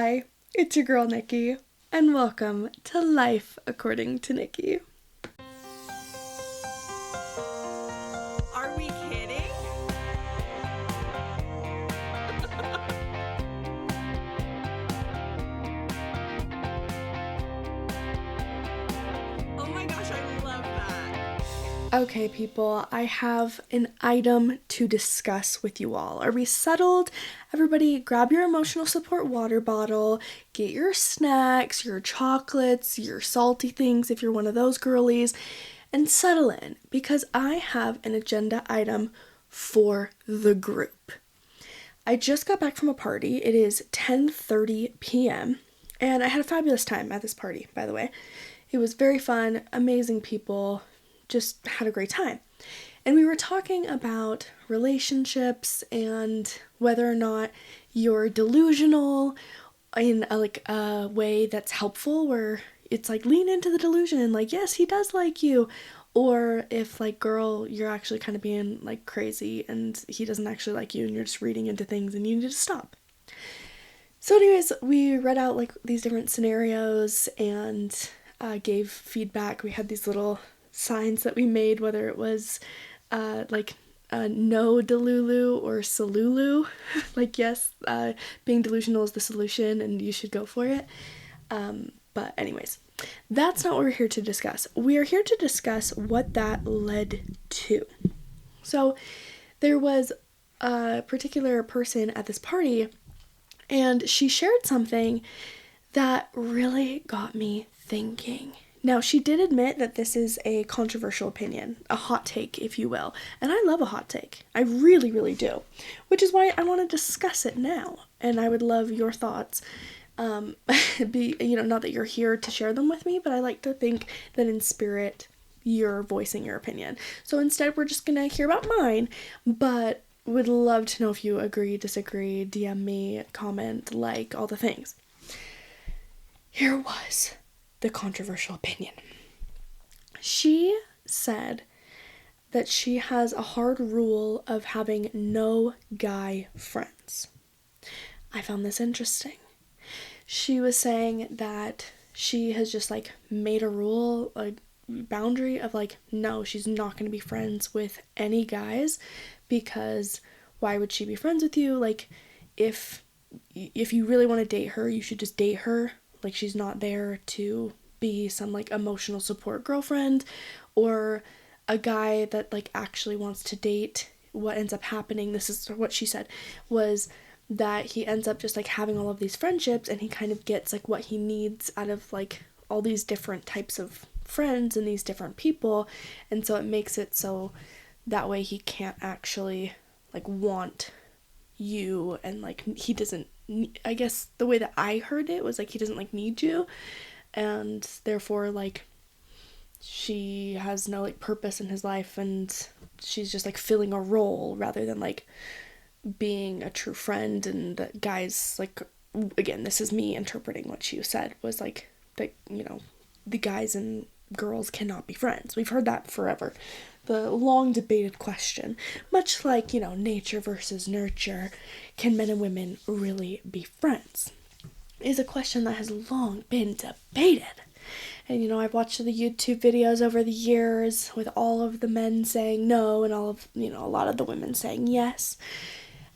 Hi, it's your girl Nikki, and welcome to Life According to Nikki. Are we kidding? Oh my gosh, I love that. Okay, people, I have an item to discuss with you all. Are we settled? Everybody, grab your emotional support water bottle, get your snacks, your chocolates, your salty things if you're one of those girlies, and settle in because I have an agenda item for the group. I just got back from a party. It is 10:30 p.m. and I had a fabulous time at this party, by the way. It was very fun, amazing people, just had a great time. And we were talking about relationships and whether or not you're delusional in a way that's helpful, where it's like lean into the delusion and like, yes, he does like you. Or if like, girl, you're actually kind of being like crazy and he doesn't actually like you and you're just reading into things and you need to stop. So anyways, we read out like these different scenarios and gave feedback. We had these little signs that we made, whether it was no delulu or salulu. Like, yes, being delusional is the solution and you should go for it. But anyways, that's not what we're here to discuss. We are here to discuss what that led to. So there was a particular person at this party and she shared something that really got me thinking. Now, she did admit that this is a controversial opinion, a hot take, if you will. And I love a hot take. I really, really do. Which is why I want to discuss it now. And I would love your thoughts. Not that you're here to share them with me, but I like to think that in spirit, you're voicing your opinion. So instead, we're just going to hear about mine, but would love to know if you agree, disagree, DM me, comment, like, all the things. Here was the controversial opinion. She said that she has a hard rule of having no guy friends. I found this interesting. She was saying that she has just like made a rule, a boundary of like, no, she's not going to be friends with any guys, because why would she be friends with you? Like, if you really want to date her, you should just date her. Like, she's not there to be some like emotional support girlfriend or a guy that like actually wants to date. What ends up happening, this is what she said, was that he ends up just like having all of these friendships and he kind of gets like what he needs out of like all these different types of friends and these different people, and so it makes it so that way he can't actually like want you, and like he doesn't, I guess the way that I heard it was like he doesn't like need you, and therefore like she has no like purpose in his life and she's just like filling a role rather than like being a true friend. And that guys, like, again, this is me interpreting what she said, was like that, the guys and girls cannot be friends. We've heard that forever. The long debated question, much like, nature versus nurture, can men and women really be friends, is a question that has long been debated. And, I've watched the YouTube videos over the years with all of the men saying no and all of, a lot of the women saying yes.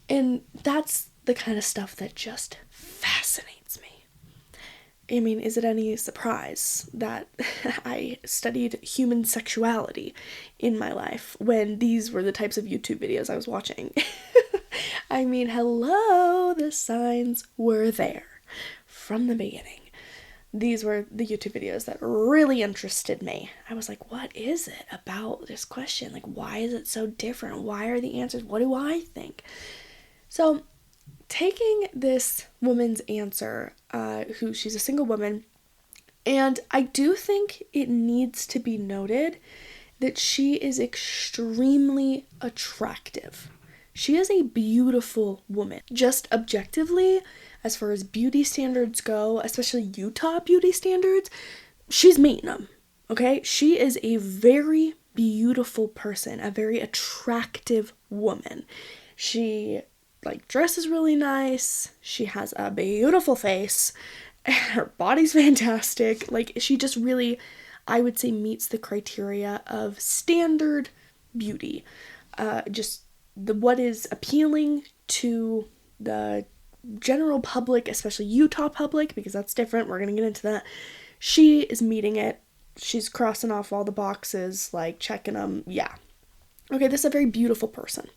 And that's the kind of stuff that just fascinates me. I mean, is it any surprise that I studied human sexuality in my life when these were the types of YouTube videos I was watching? I mean, hello, the signs were there from the beginning. These were the YouTube videos that really interested me. I was like, what is it about this question? Like, why is it so different? Why are the answers? What do I think? So, taking this woman's answer, she's a single woman, and I do think it needs to be noted that she is extremely attractive. She is a beautiful woman. Just objectively, as far as beauty standards go, especially Utah beauty standards, she's meeting them, okay? She is a very beautiful person, a very attractive woman. She like dresses really nice. She has a beautiful face. And her body's fantastic. Like she just really, I would say, meets the criteria of standard beauty. Just the what is appealing to the general public, especially Utah public, because that's different. We're gonna get into that. She is meeting it. She's crossing off all the boxes, like checking them. Yeah. Okay, this is a very beautiful person.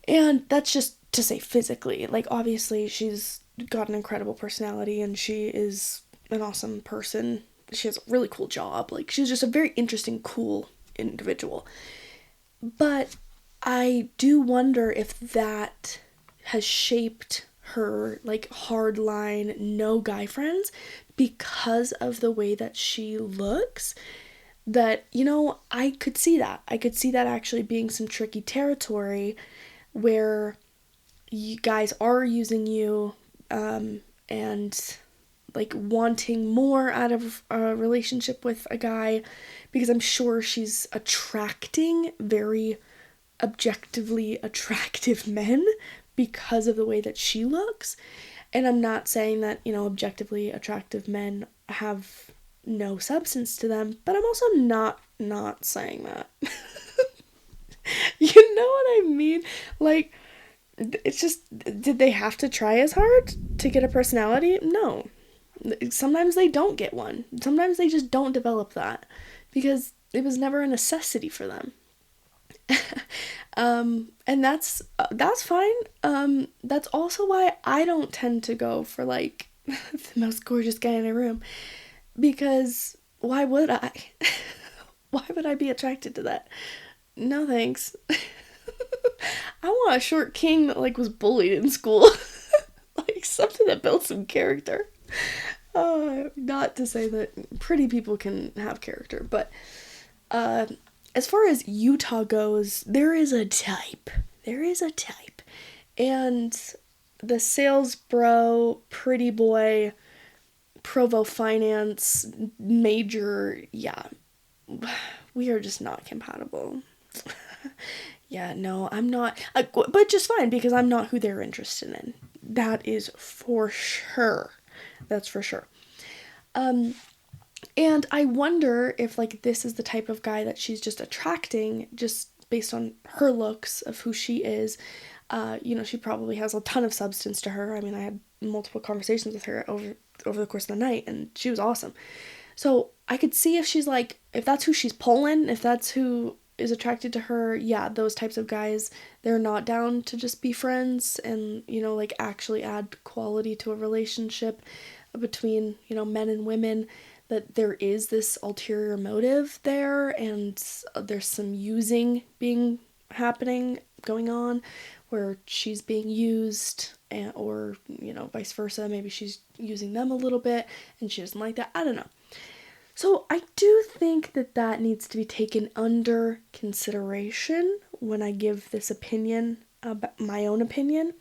And that's just to say physically. Like, obviously, she's got an incredible personality and she is an awesome person. She has a really cool job. Like, she's just a very interesting, cool individual. But I do wonder if that has shaped her, like, hardline, no guy friends because of the way that she looks. That, I could see that. I could see that actually being some tricky territory where you guys are using you and like wanting more out of a relationship with a guy, because I'm sure she's attracting very objectively attractive men because of the way that she looks. And I'm not saying that, objectively attractive men have no substance to them, but I'm also not saying that. You know what I mean? Like, it's just, did they have to try as hard to get a personality? No. Sometimes they don't get one. Sometimes they just don't develop that because it was never a necessity for them. And that's fine. That's also why I don't tend to go for like the most gorgeous guy in a room, because why would I? Why would I be attracted to that? No thanks. I want a short king that like was bullied in school. Like something that built some character. Not to say that pretty people can have character, but as far as Utah goes, there is a type. There is a type. And the sales bro, pretty boy, Provo finance major, yeah, we are just not compatible. Yeah, no, I'm not, but just fine, because I'm not who they're interested in. That is for sure. That's for sure. And I wonder if, like, this is the type of guy that she's just attracting, just based on her looks of who she is. She probably has a ton of substance to her. I mean, I had multiple conversations with her over the course of the night, and she was awesome. So I could see if she's like, if that's who she's pulling, if that's who is attracted to her, yeah, those types of guys, they're not down to just be friends and, like actually add quality to a relationship between, men and women, that there is this ulterior motive there and there's some using going on where she's being used or, vice versa. Maybe she's using them a little bit and she doesn't like that. I don't know. So I do think that needs to be taken under consideration when I give this opinion, my own opinion,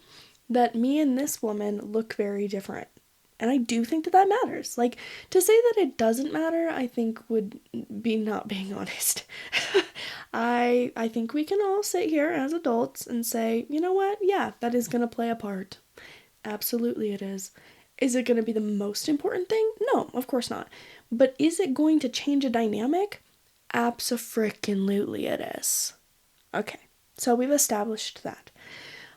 that me and this woman look very different. And I do think that matters. Like, to say that it doesn't matter, I think would be not being honest. I think we can all sit here as adults and say, you know what? Yeah, that is going to play a part. Absolutely it is. Is it going to be the most important thing? No, of course not. But is it going to change a dynamic? Abso-frickin-lutely it is. Okay, so we've established that.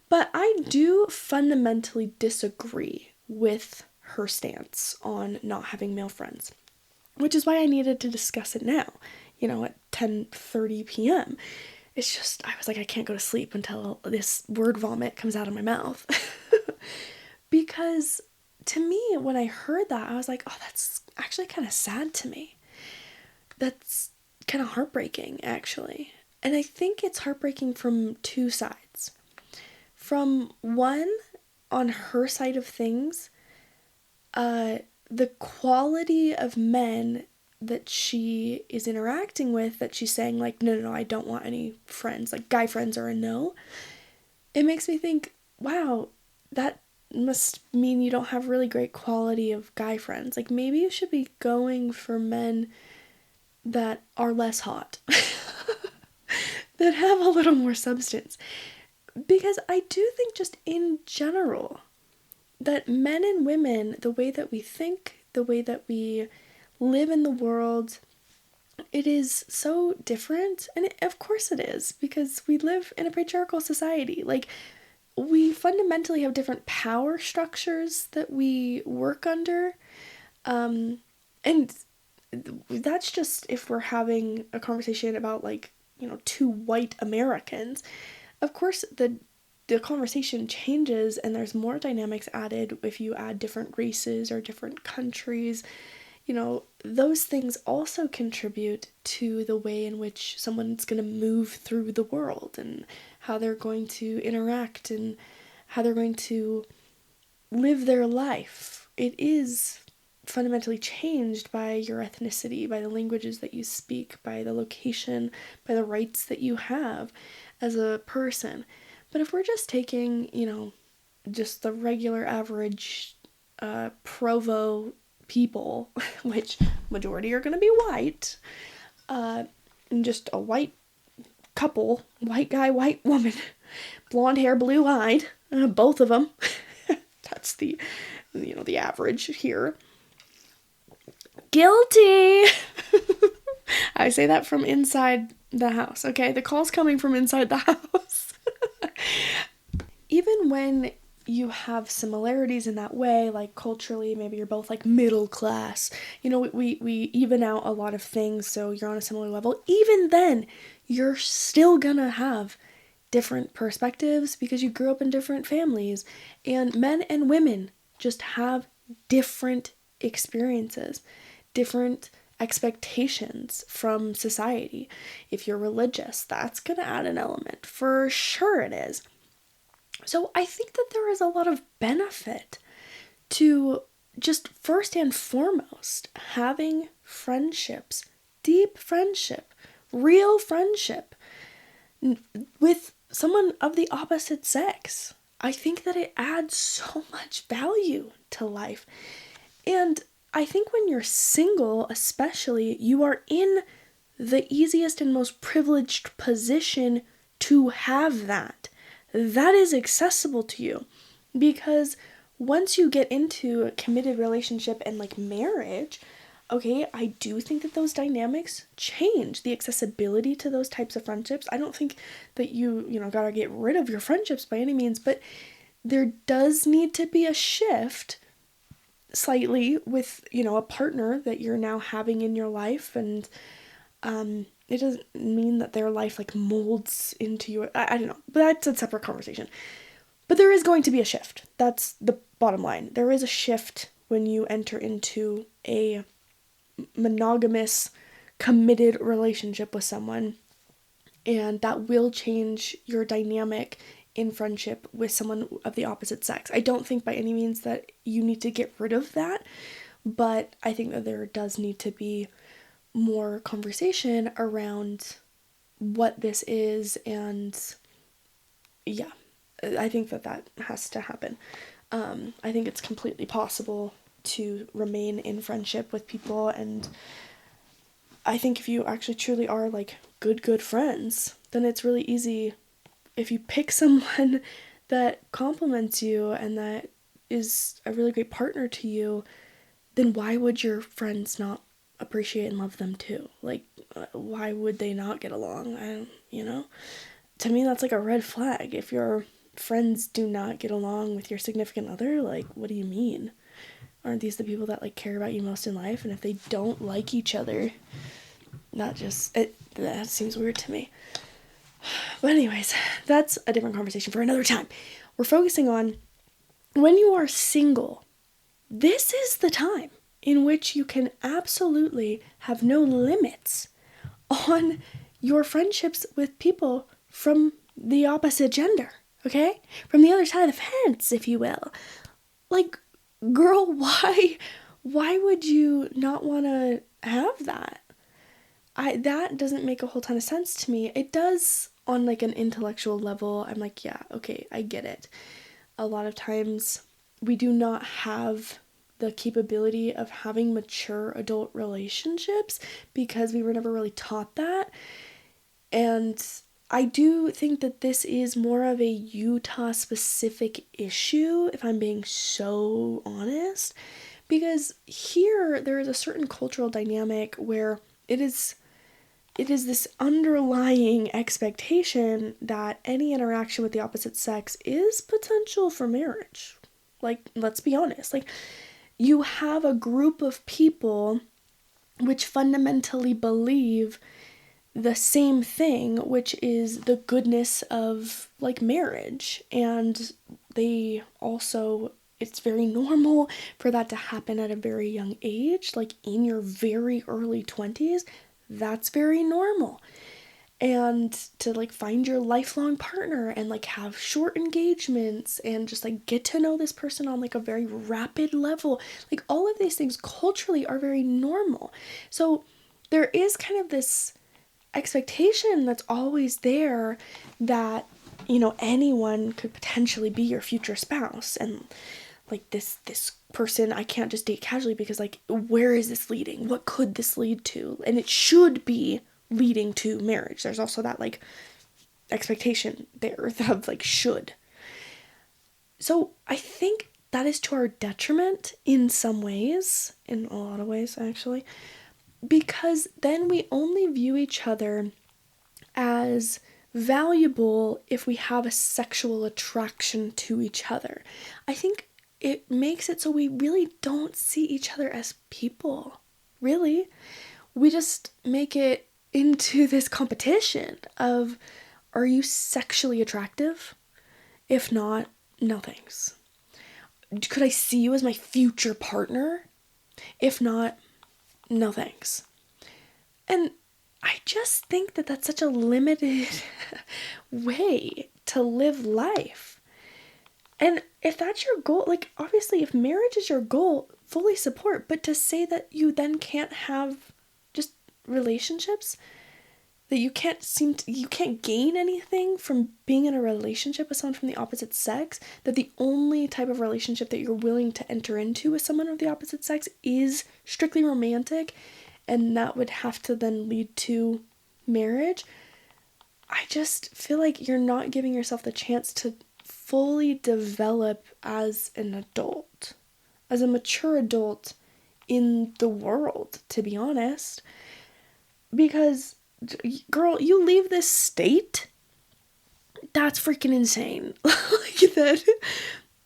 But I do fundamentally disagree with her stance on not having male friends, which is why I needed to discuss it now, at 10:30 p.m. It's just, I was like, I can't go to sleep until this word vomit comes out of my mouth. Because to me, when I heard that, I was like, oh, that's actually kind of sad to me. That's kind of heartbreaking, actually. And I think it's heartbreaking from two sides. From one, on her side of things, the quality of men that she is interacting with, that she's saying, like, no, I don't want any friends, like, guy friends are a no. It makes me think, wow, that must mean you don't have really great quality of guy friends. Like, maybe you should be going for men that are less hot, that have a little more substance. Because I do think just in general that men and women, the way that we think, the way that we live in the world, it is so different. And of course it is, because we live in a patriarchal society. Like, we fundamentally have different power structures that we work under. And that's just if we're having a conversation about, like, two white Americans. Of course, the conversation changes and there's more dynamics added if you add different races or different countries. Those things also contribute to the way in which someone's going to move through the world and how they're going to interact and how they're going to live their life. It is fundamentally changed by your ethnicity, by the languages that you speak, by the location, by the rights that you have as a person. But if we're just taking, just the regular average Provo people, which majority are going to be white, and just a white couple, white guy, white woman, blonde hair, blue eyed, both of them. That's the average here. Guilty. I say that from inside the house, okay? The call's coming from inside the house. Even when you have similarities in that way, like culturally, maybe you're both like middle class, we even out a lot of things, so you're on a similar level. Even then, you're still gonna have different perspectives because you grew up in different families, and men and women just have different experiences, different expectations from society. If you're religious, that's gonna add an element. For sure it is. So I think that there is a lot of benefit to just first and foremost having friendships, deep friendship, real friendship with someone of the opposite sex. I think that it adds so much value to life. And I think when you're single, especially, you are in the easiest and most privileged position to have that. That is accessible to you, because once you get into a committed relationship and like marriage, okay, I do think that those dynamics change, the accessibility to those types of friendships. I don't think that you gotta get rid of your friendships by any means, but there does need to be a shift slightly with, a partner that you're now having in your life, and it doesn't mean that their life like molds into you. I don't know, but that's a separate conversation. But there is going to be a shift. That's the bottom line. There is a shift when you enter into a monogamous, committed relationship with someone, and that will change your dynamic in friendship with someone of the opposite sex. I don't think by any means that you need to get rid of that, but I think that there does need to be more conversation around what this is, and yeah, I think that has to happen. I think it's completely possible to remain in friendship with people, and I think if you actually truly are like good friends, then it's really easy if you pick someone that compliments you and that is a really great partner to you, then why would your friends not appreciate and love them too? Like, why would they not get along? To me, that's like a red flag. If your friends do not get along with your significant other, like, what do you mean? Aren't these the people that like care about you most in life? And if they don't like each other, that seems weird to me. But anyways, that's a different conversation for another time. We're focusing on when you are single. This is the time in which you can absolutely have no limits on your friendships with people from the opposite gender, okay? From the other side of the fence, if you will. Like, girl, why would you not want to have that? That doesn't make a whole ton of sense to me. It does on like an intellectual level. I'm like, yeah, okay, I get it. A lot of times we do not have the capability of having mature adult relationships because we were never really taught that. And I do think that this is more of a Utah specific issue, if I'm being so honest, because here there is a certain cultural dynamic where it is this underlying expectation that any interaction with the opposite sex is potential for marriage. Like, let's be honest. Like, you have a group of people which fundamentally believe the same thing, which is the goodness of like marriage. And they also, it's very normal for that to happen at a very young age, like in your very early 20s. That's very normal. And to like find your lifelong partner and like have short engagements and just like get to know this person on like a very rapid level, like all of these things culturally are very normal. So there is kind of this expectation that's always there that, you know, anyone could potentially be your future spouse, and like this person I can't just date casually because like where is this leading? What could this lead to? And it should be leading to marriage. There's also that like expectation there of like should. So I think that is to our detriment in some ways, in a lot of ways actually, because then we only view each other as valuable if we have a sexual attraction to each other. I think it makes it so we really don't see each other as people. Really. We just make it into this competition of, are you sexually attractive? If not, no thanks. Could I see you as my future partner? If not, no thanks. And I just think that that's such a limited way to live life. And if that's your goal, like obviously if marriage is your goal, fully support, but to say that you then can't have just relationships, that you can't gain anything from being in a relationship with someone from the opposite sex, that the only type of relationship that you're willing to enter into with someone of the opposite sex is strictly romantic, and that would have to then lead to marriage. I just feel like you're not giving yourself the chance to fully develop as an adult, as a mature adult in the world, to be honest. Because, girl, you leave this state, that's freaking insane. Like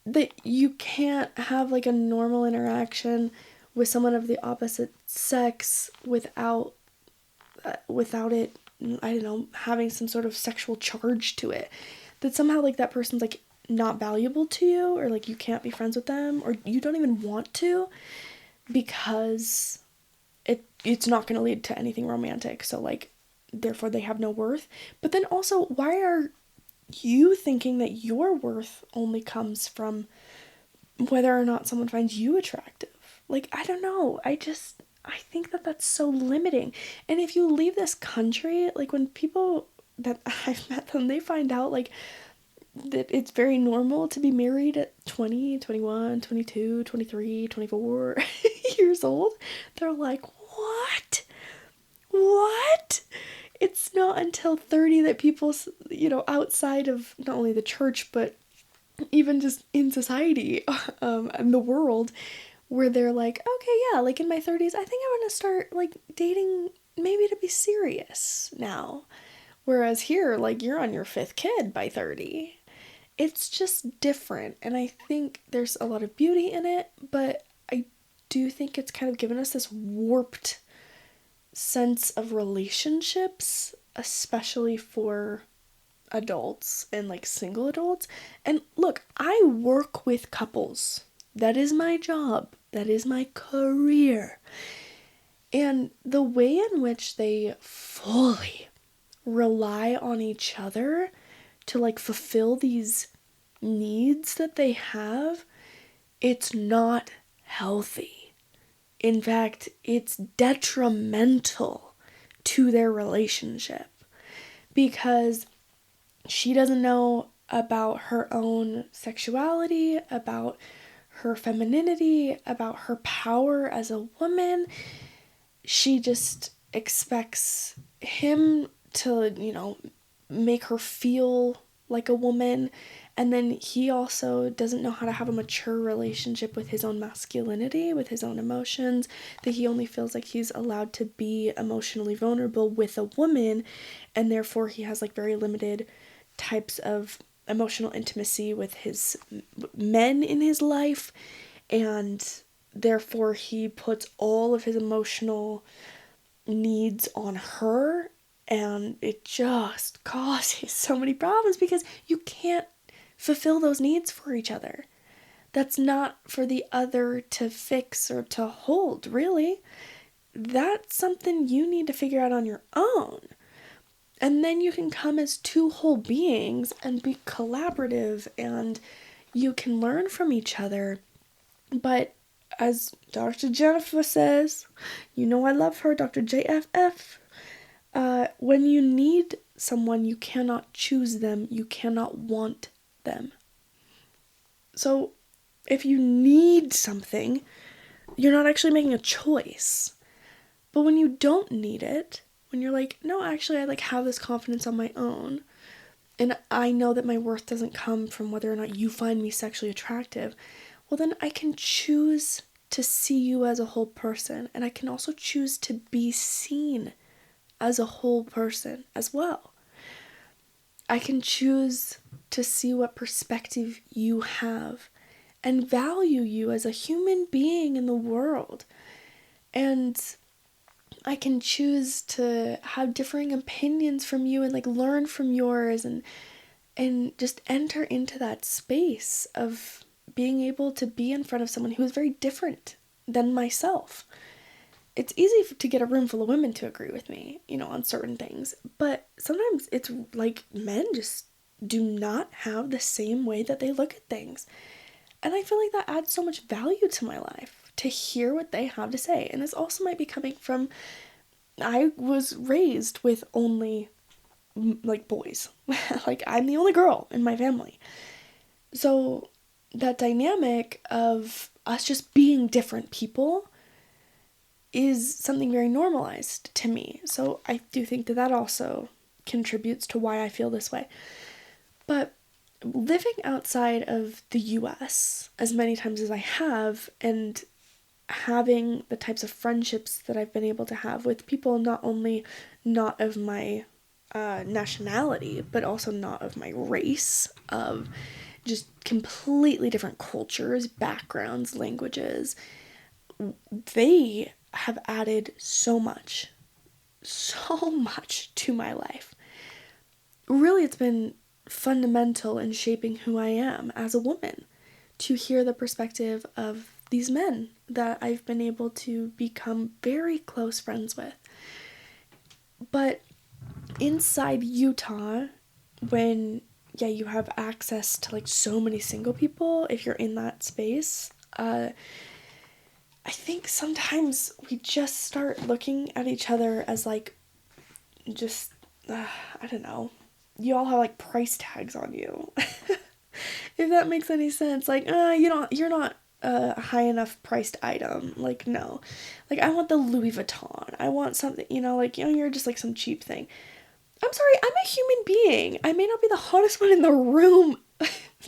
that you can't have like a normal interaction with someone of the opposite sex without it, I don't know, having some sort of sexual charge to it. That somehow like that person's like not valuable to you, or like you can't be friends with them, or you don't even want to, because it's not going to lead to anything romantic. So like therefore they have no worth. But then also, why are you thinking that your worth only comes from whether or not someone finds you attractive? Like, I don't know. I think that that's so limiting. And if you leave this country, like when people that I've met them, they find out like that it's very normal to be married at 20, 21, 22, 23, 24 years old. They're like, what? What? It's not until 30 that people, you know, outside of not only the church, but even just in society and the world, where they're like, okay, yeah, like in my 30s, I think I want to start like dating maybe to be serious now. Whereas here, like you're on your fifth kid by 30. It's just different, and I think there's a lot of beauty in it, but I do think it's kind of given us this warped sense of relationships, especially for adults and like single adults. And look, I work with couples. That is my job. That is my career. And the way in which they fully rely on each other to like fulfill these needs that they have, it's not healthy. In fact, it's detrimental to their relationship, because she doesn't know about her own sexuality, about her femininity, about her power as a woman. She just expects him to, you know, make her feel like a woman. And then he also doesn't know how to have a mature relationship with his own masculinity, with his own emotions, that he only feels like he's allowed to be emotionally vulnerable with a woman, and therefore he has like very limited types of emotional intimacy with his men in his life, and therefore he puts all of his emotional needs on her, and it just causes so many problems because you can't fulfill those needs for each other. That's not for the other to fix or to hold, really. That's something you need to figure out on your own. And then you can come as two whole beings and be collaborative, and you can learn from each other. But as Dr. Jennifer says, you know I love her, Dr. JFF, when you need someone, you cannot choose them, you cannot want them. So if you need something, you're not actually making a choice. But when you don't need it, when you're like, no, actually I like have this confidence on my own, and I know that my worth doesn't come from whether or not you find me sexually attractive, well then I can choose to see you as a whole person, and I can also choose to be seen as a whole person as well. I can choose to see what perspective you have and value you as a human being in the world. And I can choose to have differing opinions from you and like learn from yours, and just enter into that space of being able to be in front of someone who is very different than myself. It's easy to get a room full of women to agree with me, on certain things, but sometimes it's like men just do not have the same way that they look at things. And I feel like that adds so much value to my life, to hear what they have to say. And this also might be coming from, I was raised with only like boys. Like I'm the only girl in my family. So that dynamic of us just being different people is something very normalized to me. So I do think that also contributes to why I feel this way. But living outside of the US as many times as I have, and having the types of friendships that I've been able to have with people not only not of my nationality, but also not of my race, of just completely different cultures, backgrounds, languages, they have added so much to my life. Really, it's been fundamental in shaping who I am as a woman, to hear the perspective of these men that I've been able to become very close friends with. But inside Utah, when you have access to like so many single people, if you're in that space, I think sometimes we just start looking at each other as like, just, I don't know, you all have like price tags on you. If that makes any sense. Like, you're not a high enough priced item. Like, no. Like, I want the Louis Vuitton. I want something, you're just like some cheap thing. I'm sorry, I'm a human being. I may not be the hottest one in the room,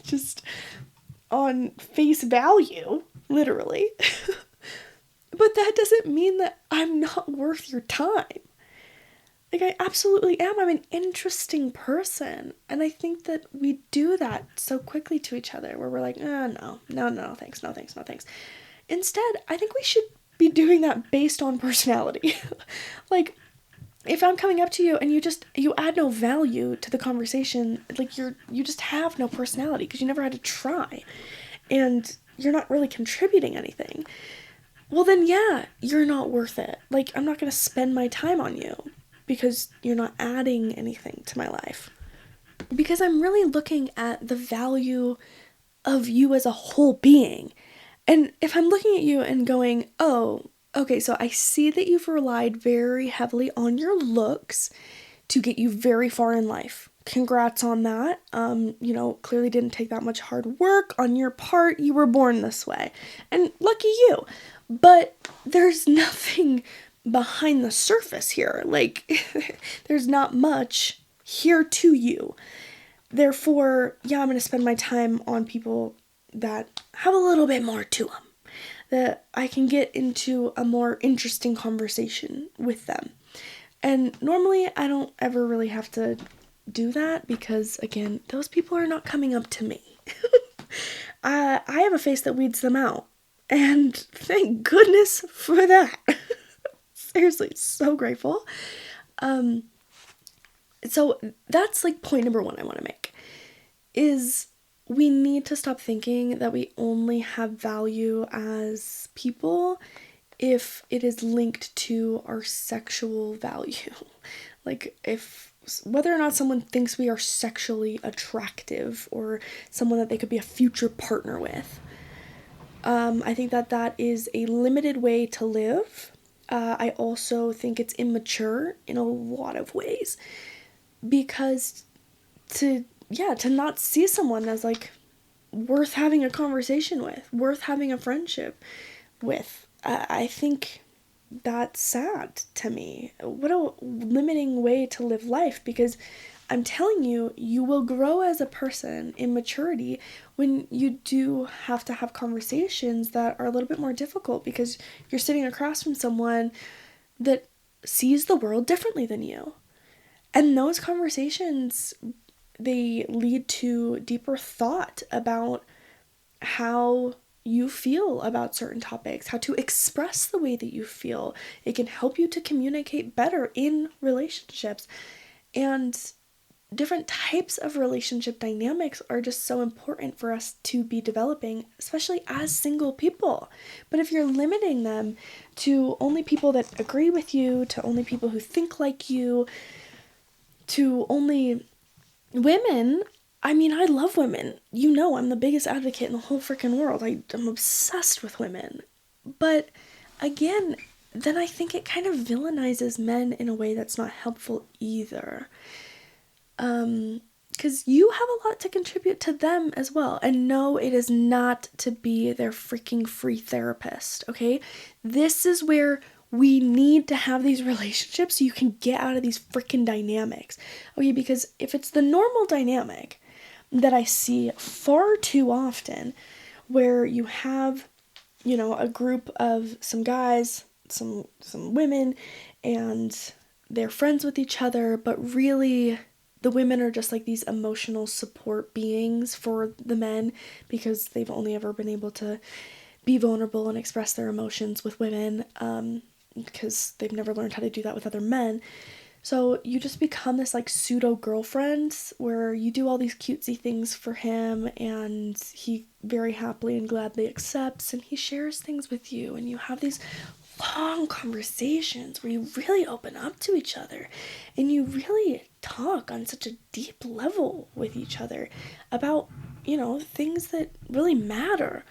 just on face value, literally. But that doesn't mean that I'm not worth your time. Like, I absolutely am. I'm an interesting person. And I think that we do that so quickly to each other, where we're like, no, thanks, no thanks, no thanks. Instead, I think we should be doing that based on personality. Like, if I'm coming up to you and you add no value to the conversation, like you just have no personality because you never had to try, and you're not really contributing anything, well then you're not worth it. Like, I'm not going to spend my time on you because you're not adding anything to my life. Because I'm really looking at the value of you as a whole being. And if I'm looking at you and going, oh, okay, so I see that you've relied very heavily on your looks to get you very far in life. Congrats on that. Clearly didn't take that much hard work on your part. You were born this way. And lucky you. But there's nothing behind the surface here. Like, there's not much here to you. Therefore, yeah, I'm going to spend my time on people that have a little bit more to them, that I can get into a more interesting conversation with them. And normally I don't ever really have to do that because, again, those people are not coming up to me. I have a face that weeds them out. And thank goodness for that. Seriously, so grateful. So that's like point number one I want to make, is we need to stop thinking that we only have value as people if it is linked to our sexual value. Like, if whether or not someone thinks we are sexually attractive or someone that they could be a future partner with. I think that is a limited way to live. I also think it's immature in a lot of ways, because to not see someone as like worth having a conversation with, worth having a friendship with, I think that's sad to me. What a limiting way to live life, because I'm telling you, you will grow as a person in maturity when you do have to have conversations that are a little bit more difficult, because you're sitting across from someone that sees the world differently than you. And those conversations, they lead to deeper thought about how you feel about certain topics, how to express the way that you feel. It can help you to communicate better in relationships. And different types of relationship dynamics are just so important for us to be developing, especially as single people. But if you're limiting them to only people that agree with you, to only people who think like you, to only women, I mean, I love women. You know, I'm the biggest advocate in the whole freaking world. I'm obsessed with women. But again, then I think it kind of villainizes men in a way that's not helpful either. Because you have a lot to contribute to them as well. And no, it is not to be their freaking free therapist, okay? This is where we need to have these relationships so you can get out of these freaking dynamics. Okay, because if it's the normal dynamic that I see far too often, where you have, you know, a group of some guys, some women, and they're friends with each other, but really the women are just like these emotional support beings for the men, because they've only ever been able to be vulnerable and express their emotions with women, because they've never learned how to do that with other men. So you just become this like pseudo girlfriend where you do all these cutesy things for him, and he very happily and gladly accepts, and he shares things with you, and you have these long conversations where you really open up to each other and you really talk on such a deep level with each other about, you know, things that really matter.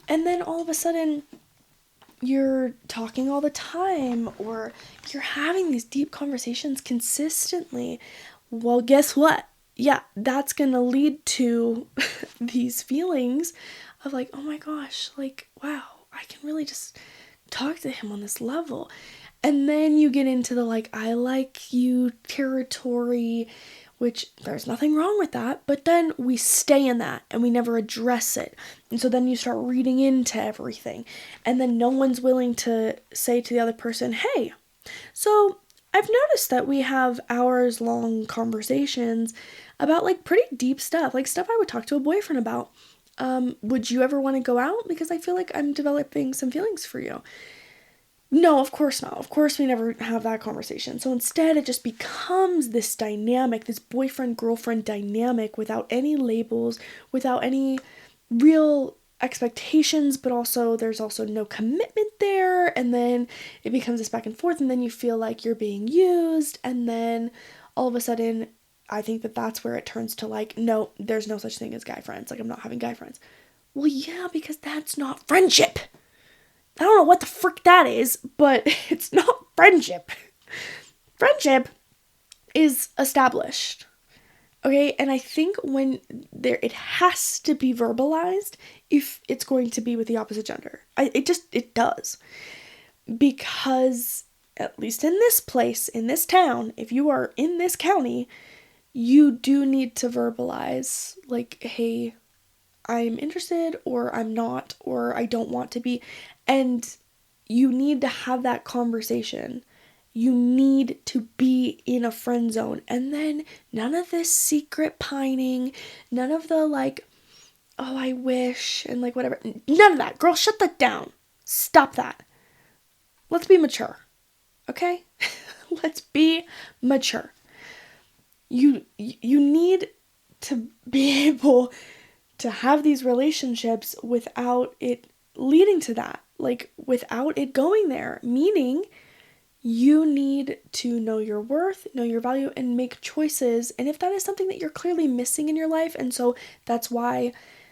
And then all of a sudden you're talking all the time, or you're having these deep conversations consistently. Well, guess what? Yeah, that's gonna lead to these feelings of like, oh my gosh, like, wow, I can really just talk to him on this level. And then you get into the like, I like you territory, which there's nothing wrong with that, but then we stay in that and we never address it. And so then you start reading into everything, and then no one's willing to say to the other person, hey, so I've noticed that we have hours long conversations about like pretty deep stuff, like stuff I would talk to a boyfriend about. Would you ever want to go out? Because I feel like I'm developing some feelings for you. No, of course not. Of course we never have that conversation. So instead it just becomes this dynamic, this boyfriend-girlfriend dynamic without any labels, without any real expectations, but also there's also no commitment there, and then it becomes this back and forth, and then you feel like you're being used, and then all of a sudden I think that that's where it turns to like, no, there's no such thing as guy friends. Like, I'm not having guy friends. Well, yeah, because that's not friendship. I don't know what the frick that is, but it's not friendship. Friendship is established. Okay, and I think when it has to be verbalized if it's going to be with the opposite gender. It does. Because at least in this place, in this town, if you are in this county, you do need to verbalize, like, hey, I'm interested, or I'm not, or I don't want to be. And you need to have that conversation. You need to be in a friend zone. And then none of this secret pining, none of the like, oh, I wish, and like whatever. None of that. Girl, shut that down. Stop that. Let's be mature. Okay? Let's be mature. You need to be able to have these relationships without it leading to that. Like, without it going there. Meaning, you need to know your worth, know your value, and make choices. And if that is something that you're clearly missing in your life, and so that's why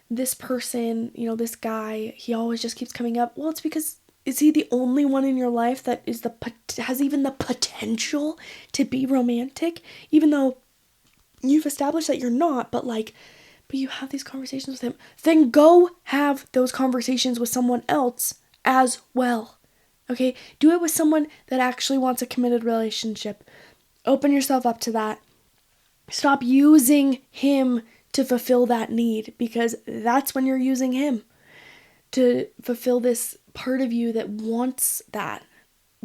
this person, this guy, he always just keeps coming up, well, it's because, is he the only one in your life that has even the potential to be romantic? Even though you've established that you're not, but you have these conversations with him, then go have those conversations with someone else as well. Okay? Do it with someone that actually wants a committed relationship. Open yourself up to that. Stop using him to fulfill that need, because that's when you're using him to fulfill this part of you that wants that.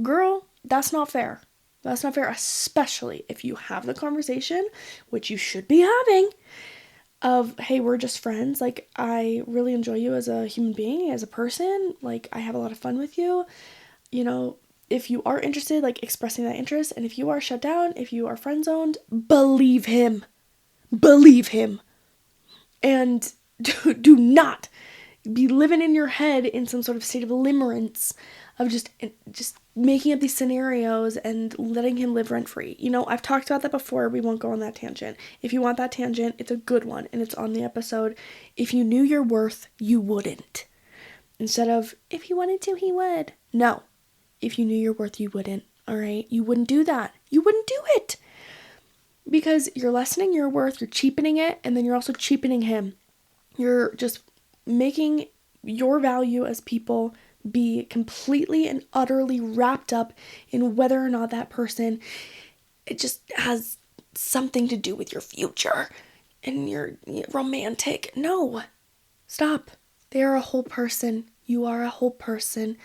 Girl, that's not fair. That's not fair, especially if you have the conversation, which you should be having, of, hey, we're just friends. Like, I really enjoy you as a human being, as a person. Like, I have a lot of fun with you. If you are interested, like, expressing that interest. And if you are shut down, if you are friend zoned, believe him. Believe him. And do not be living in your head in some sort of state of limerence of just making up these scenarios and letting him live rent-free. I've talked about that before. We won't go on that tangent. If you want that tangent, it's a good one, and it's on the episode. If you knew your worth, you wouldn't. Instead of, if he wanted to, he would. No. If you knew your worth, you wouldn't. All right? You wouldn't do that. You wouldn't do it. Because you're lessening your worth, you're cheapening it, and then you're also cheapening him. You're just making your value as people be completely and utterly wrapped up in whether or not that person, it just has something to do with your future and you're romantic. No. Stop. They are a whole person. You are a whole person.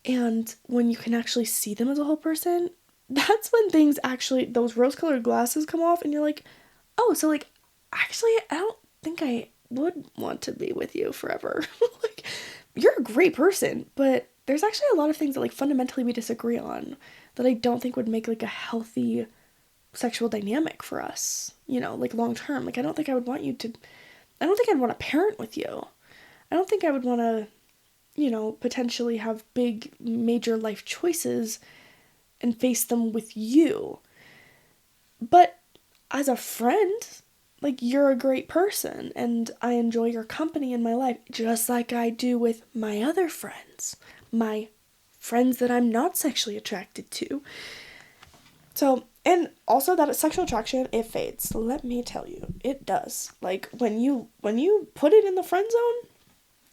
And when you can actually see them as a whole person, that's when things actually, those rose-colored glasses come off and you're like, oh, so like, actually, I don't think I would want to be with you forever. Like, you're a great person, but there's actually a lot of things that, like, fundamentally we disagree on that I don't think would make, like, a healthy sexual dynamic for us, like, long term. Like, I don't think I'd want to parent with you. I don't think I would want to, potentially have big, major life choices and face them with you. But as a friend, like, you're a great person, and I enjoy your company in my life, just like I do with my other friends. My friends that I'm not sexually attracted to. So, and also that sexual attraction, it fades. Let me tell you, it does. Like, when you put it in the friend zone,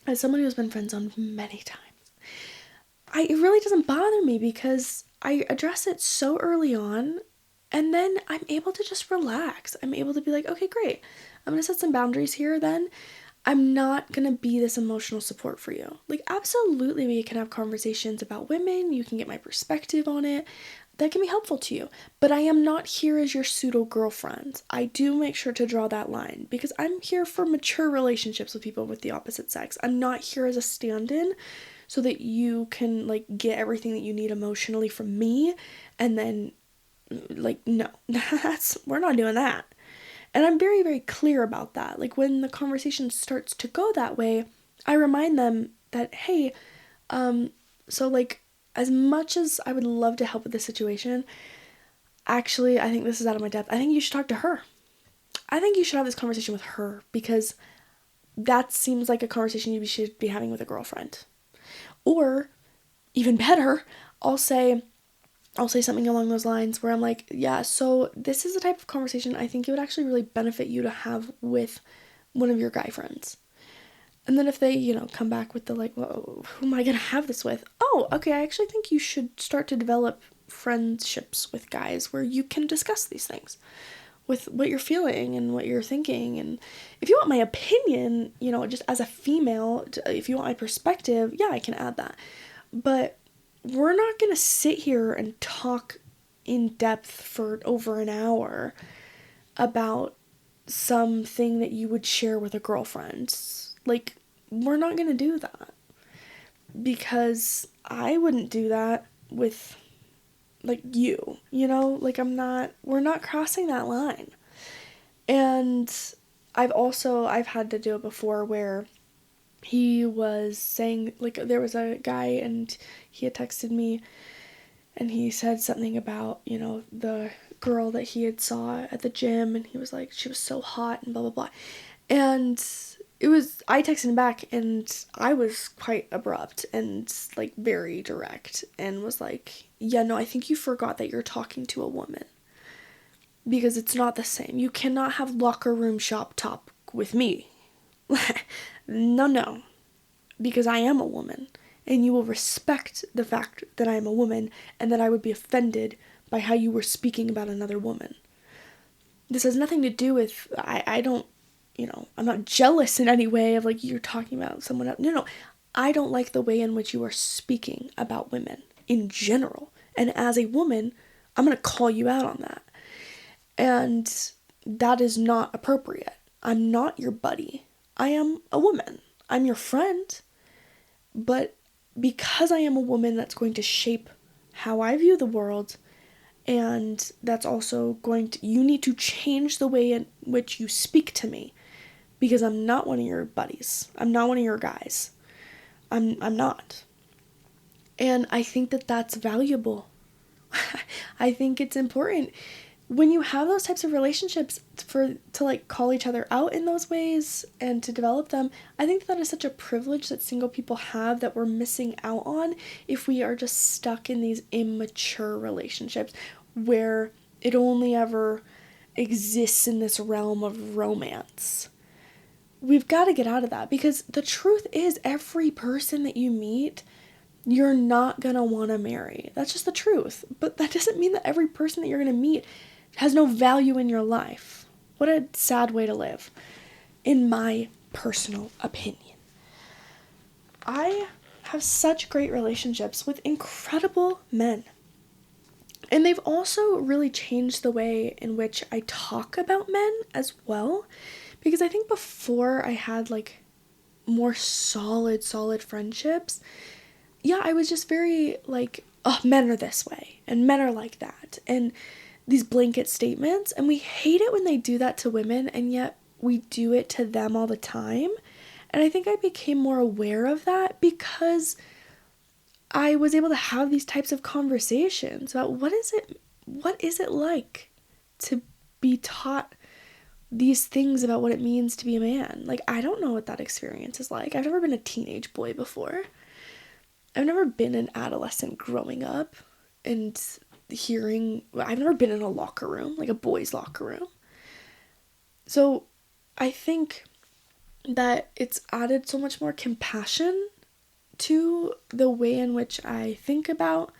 as someone who's been friend zoned many times, it really doesn't bother me because I address it so early on. And then I'm able to just relax. I'm able to be like, okay, great. I'm going to set some boundaries here then. I'm not going to be this emotional support for you. Like, absolutely, we can have conversations about women. You can get my perspective on it. That can be helpful to you. But I am not here as your pseudo girlfriend. I do make sure to draw that line because I'm here for mature relationships with people with the opposite sex. I'm not here as a stand-in so that you can, like, get everything that you need emotionally from me and then, like, no, we're not doing that. And I'm very, very clear about that. Like, when the conversation starts to go that way, I remind them that, hey, so, like, as much as I would love to help with this situation, actually, I think this is out of my depth. I think you should talk to her. I think you should have this conversation with her because that seems like a conversation you should be having with a girlfriend. Or, even better, I'll say something along those lines where I'm like, yeah, so this is the type of conversation I think it would actually really benefit you to have with one of your guy friends. And then if they, come back with the like, well, who am I going to have this with? Oh, okay, I actually think you should start to develop friendships with guys where you can discuss these things with what you're feeling and what you're thinking. And if you want my opinion, just as a female, if you want my perspective, yeah, I can add that. But we're not going to sit here and talk in depth for over an hour about something that you would share with a girlfriend. Like, we're not going to do that. Because I wouldn't do that with, like, we're not crossing that line. And I've had to do it before where he was saying, like, there was a guy and he had texted me and he said something about, the girl that he had saw at the gym, and he was like, she was so hot and blah, blah, blah. And I texted him back and I was quite abrupt and, like, very direct and was like, yeah, no, I think you forgot that you're talking to a woman. Because it's not the same. You cannot have locker room shop talk with me. No. Because I am a woman. And you will respect the fact that I am a woman and that I would be offended by how you were speaking about another woman. This has nothing to do with, I don't, I'm not jealous in any way of, like, you're talking about someone else. No. I don't like the way in which you are speaking about women in general. And as a woman, I'm going to call you out on that. And that is not appropriate. I'm not your buddy. I am a woman. I'm your friend. But because I am a woman, that's going to shape how I view the world. And that's also you need to change the way in which you speak to me. Because I'm not one of your buddies. I'm not one of your guys. I'm not. And I think that that's valuable. I think it's important. When you have those types of relationships to like call each other out in those ways and to develop them, I think that is such a privilege that single people have that we're missing out on if we are just stuck in these immature relationships where it only ever exists in this realm of romance. We've got to get out of that, because the truth is every person that you meet, you're not going to want to marry. That's just the truth. But that doesn't mean that every person that you're going to meet has no value in your life. What a sad way to live, in my personal opinion. I have such great relationships with incredible men. And they've also really changed the way in which I talk about men as well. Because I think before I had, like, more solid friendships, yeah, I was just very, like, oh, men are this way, and men are like that, and these blanket statements, and we hate it when they do that to women, and yet we do it to them all the time. And I think I became more aware of that because I was able to have these types of conversations about what is it like to be taught these things about what it means to be a man. Like, I don't know what that experience is like. I've never been a teenage boy before. I've never been an adolescent growing up and I've never been in a locker room, like a boys' locker room. So I think that it's added so much more compassion to the way in which I think about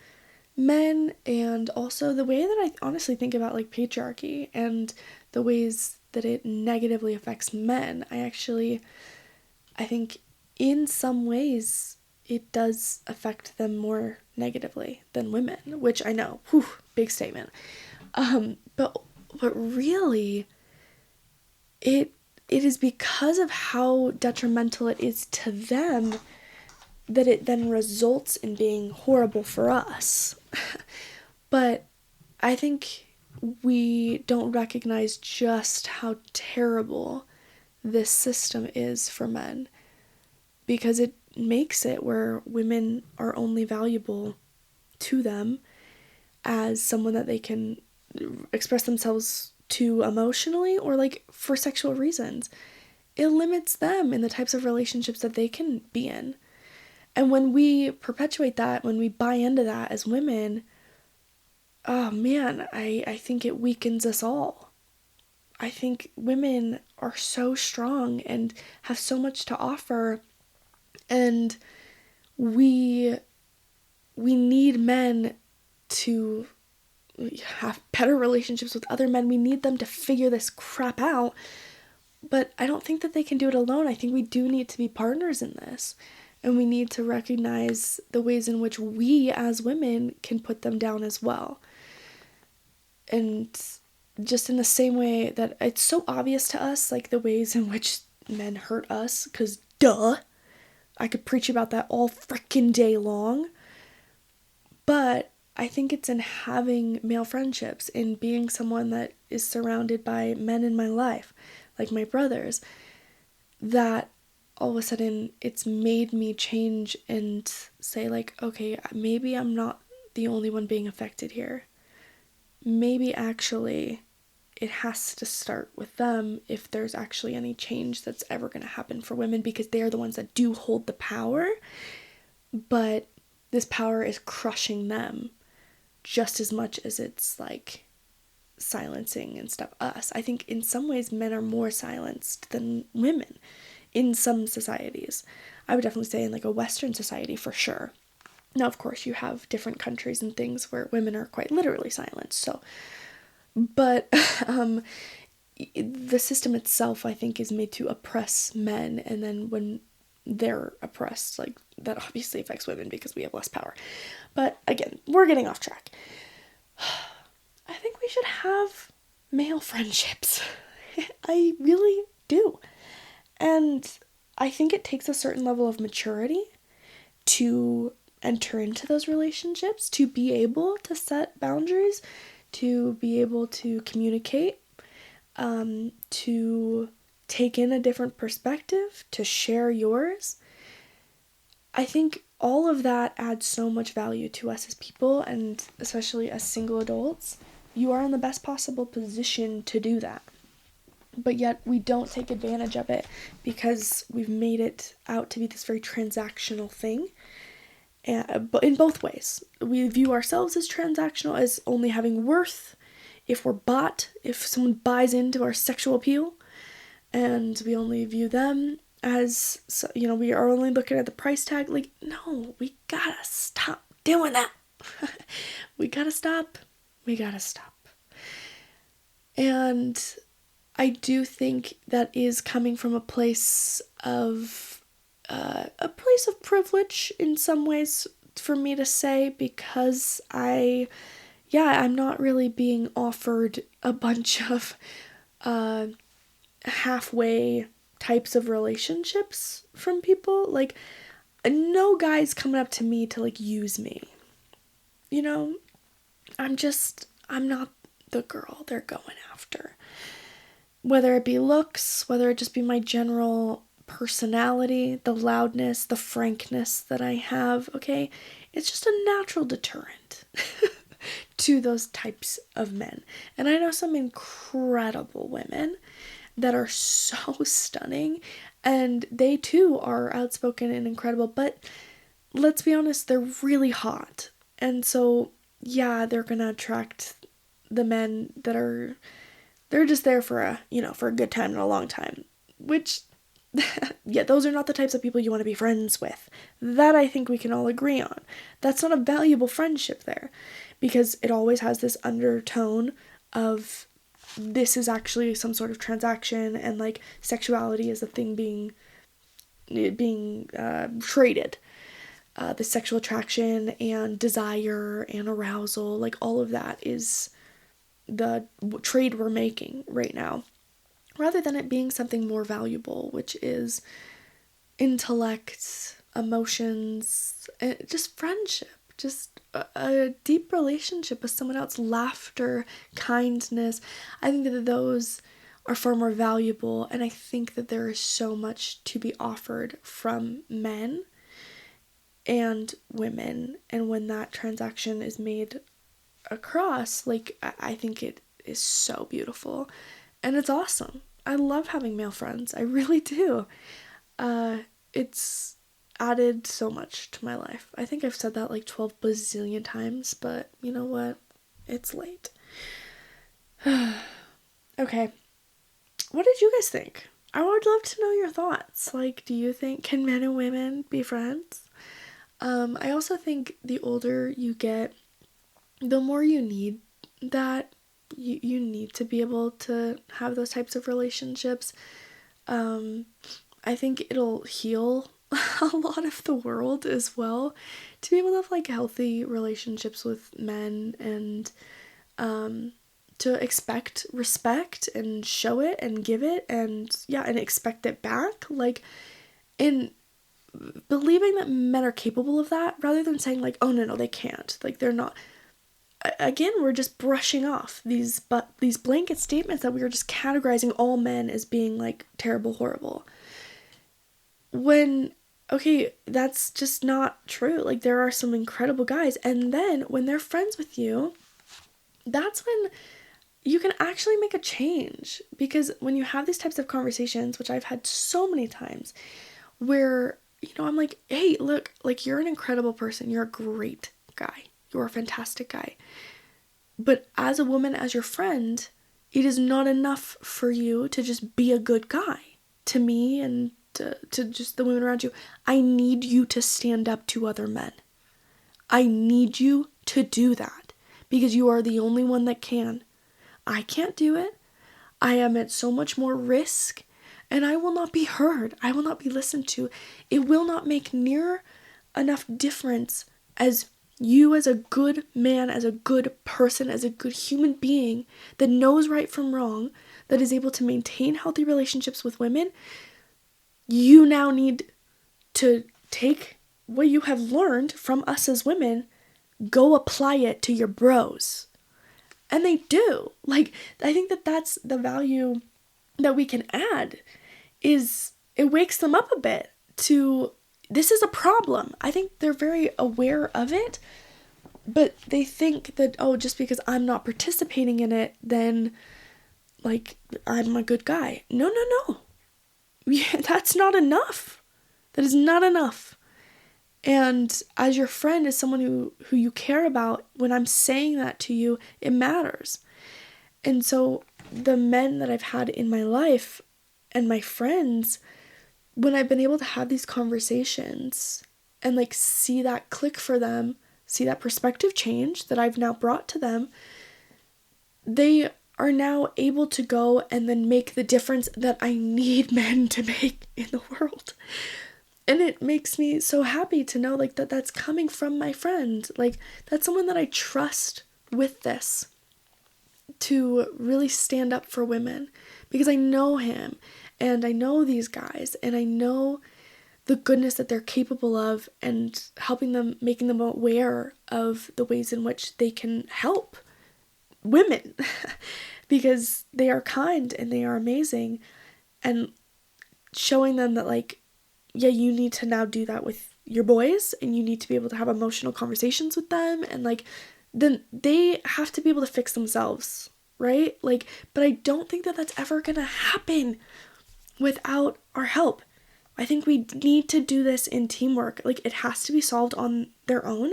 men, and also the way that I honestly think about, like, patriarchy and the ways that it negatively affects men. I think in some ways it does affect them more negatively than women, which I know, big statement. But really, it is because of how detrimental it is to them that it then results in being horrible for us. But I think we don't recognize just how terrible this system is for men, because it makes it where women are only valuable to them as someone that they can express themselves to emotionally or, like, for sexual reasons. It limits them in the types of relationships that they can be in. And when we perpetuate that, when we buy into that as women, oh man, I think it weakens us all. I think women are so strong and have so much to offer, and we need men to have better relationships with other men. We need them to figure this crap out. But I don't think that they can do it alone. I think we do need to be partners in this. And we need to recognize the ways in which we as women can put them down as well. And just in the same way that it's so obvious to us, like the ways in which men hurt us, because duh, I could preach about that all freaking day long. But I think it's in having male friendships, in being someone that is surrounded by men in my life, like my brothers, that all of a sudden it's made me change and say, like, okay, maybe I'm not the only one being affected here. Maybe actually it has to start with them if there's actually any change that's ever going to happen for women, because they're the ones that do hold the power, but this power is crushing them just as much as it's like silencing and stuff us. I think in some ways men are more silenced than women in some societies. I would definitely say in like a Western society for sure. Now, of course, you have different countries and things where women are quite literally silenced. So, but the system itself, I think, is made to oppress men, and then when they're oppressed, like, that obviously affects women because we have less power. But again, we're getting off track. I think we should have male friendships. I really do. And I think it takes a certain level of maturity to enter into those relationships, to be able to set boundaries, to be able to communicate, to take in a different perspective, to share yours. I think all of that adds so much value to us as people, and especially as single adults. You are in the best possible position to do that. But yet we don't take advantage of it because we've made it out to be this very transactional thing. But in both ways. We view ourselves as transactional, as only having worth if we're bought, if someone buys into our sexual appeal. And we only view them as, we are only looking at the price tag. Like, no, we gotta stop doing that. We gotta stop. And I do think that is coming from a place of privilege in some ways for me to say, because I'm not really being offered a bunch of halfway types of relationships from people. Like, no guy's coming up to me to like use me. I'm not the girl they're going after. Whether it be looks, whether it just be my general personality, the loudness, the frankness that I have, okay? It's just a natural deterrent to those types of men. And I know some incredible women that are so stunning, and they too are outspoken and incredible, but let's be honest, they're really hot. And so, yeah, they're gonna attract the men that are, they're just there for a good time and a long time, which, yeah, those are not the types of people you want to be friends with. That I think we can all agree on. That's not a valuable friendship there, because it always has this undertone of this is actually some sort of transaction, and like sexuality is a thing being traded. The sexual attraction and desire and arousal, like all of that is the trade we're making right now, rather than it being something more valuable, which is intellect, emotions, just friendship, just a deep relationship with someone else, laughter, kindness. I think that those are far more valuable, and I think that there is so much to be offered from men and women, and when that transaction is made across, like, I think it is so beautiful, and it's awesome. I love having male friends. I really do. It's added so much to my life. I think I've said that like 12 bazillion times, but you know what? It's late. Okay. What did you guys think? I would love to know your thoughts. Like, do you think, can men and women be friends? I also think the older you get, the more you need that, you need to be able to have those types of relationships. I think it'll heal a lot of the world as well to be able to have like healthy relationships with men, and to expect respect and show it and give it, and yeah, and expect it back, like, in believing that men are capable of that, rather than saying like, oh no, they can't, like they're not. Again, we're just brushing off these blanket statements that we are just categorizing all men as being like terrible, horrible, when, okay, that's just not true. Like, there are some incredible guys, and then when they're friends with you, that's when you can actually make a change. Because when you have these types of conversations, which I've had so many times, where, I'm like, hey, look, like, you're an incredible person, you're a great guy, you're a fantastic guy, but as a woman, as your friend, it is not enough for you to just be a good guy to me and to just the women around you. I need you to stand up to other men. I need you to do that because you are the only one that can. I can't do it. I am at so much more risk, and I will not be heard. I will not be listened to. It will not make near enough difference as you, as a good man, as a good person, as a good human being that knows right from wrong, that is able to maintain healthy relationships with women. You now need to take what you have learned from us as women, go apply it to your bros. And they do. Like, I think that that's the value that we can add, is it wakes them up a bit to, this is a problem. I think they're very aware of it, but they think that, oh, just because I'm not participating in it, then, like, I'm a good guy. No. Yeah, that's not enough. That is not enough. And as your friend, as someone who you care about, when I'm saying that to you, it matters. And so the men that I've had in my life and my friends, when I've been able to have these conversations and like see that click for them, see that perspective change that I've now brought to them, they are now able to go and then make the difference that I need men to make in the world. And it makes me so happy to know like that's coming from my friend. Like, that's someone that I trust with this, to really stand up for women, because I know him and I know these guys and I know the goodness that they're capable of, and helping them, making them aware of the ways in which they can help women because they are kind and they are amazing, and showing them that, like, yeah, you need to now do that with your boys, and you need to be able to have emotional conversations with them, and like, then they have to be able to fix themselves, right? Like, but I don't think that that's ever gonna happen without our help. I think we need to do this in teamwork. Like, it has to be solved on their own.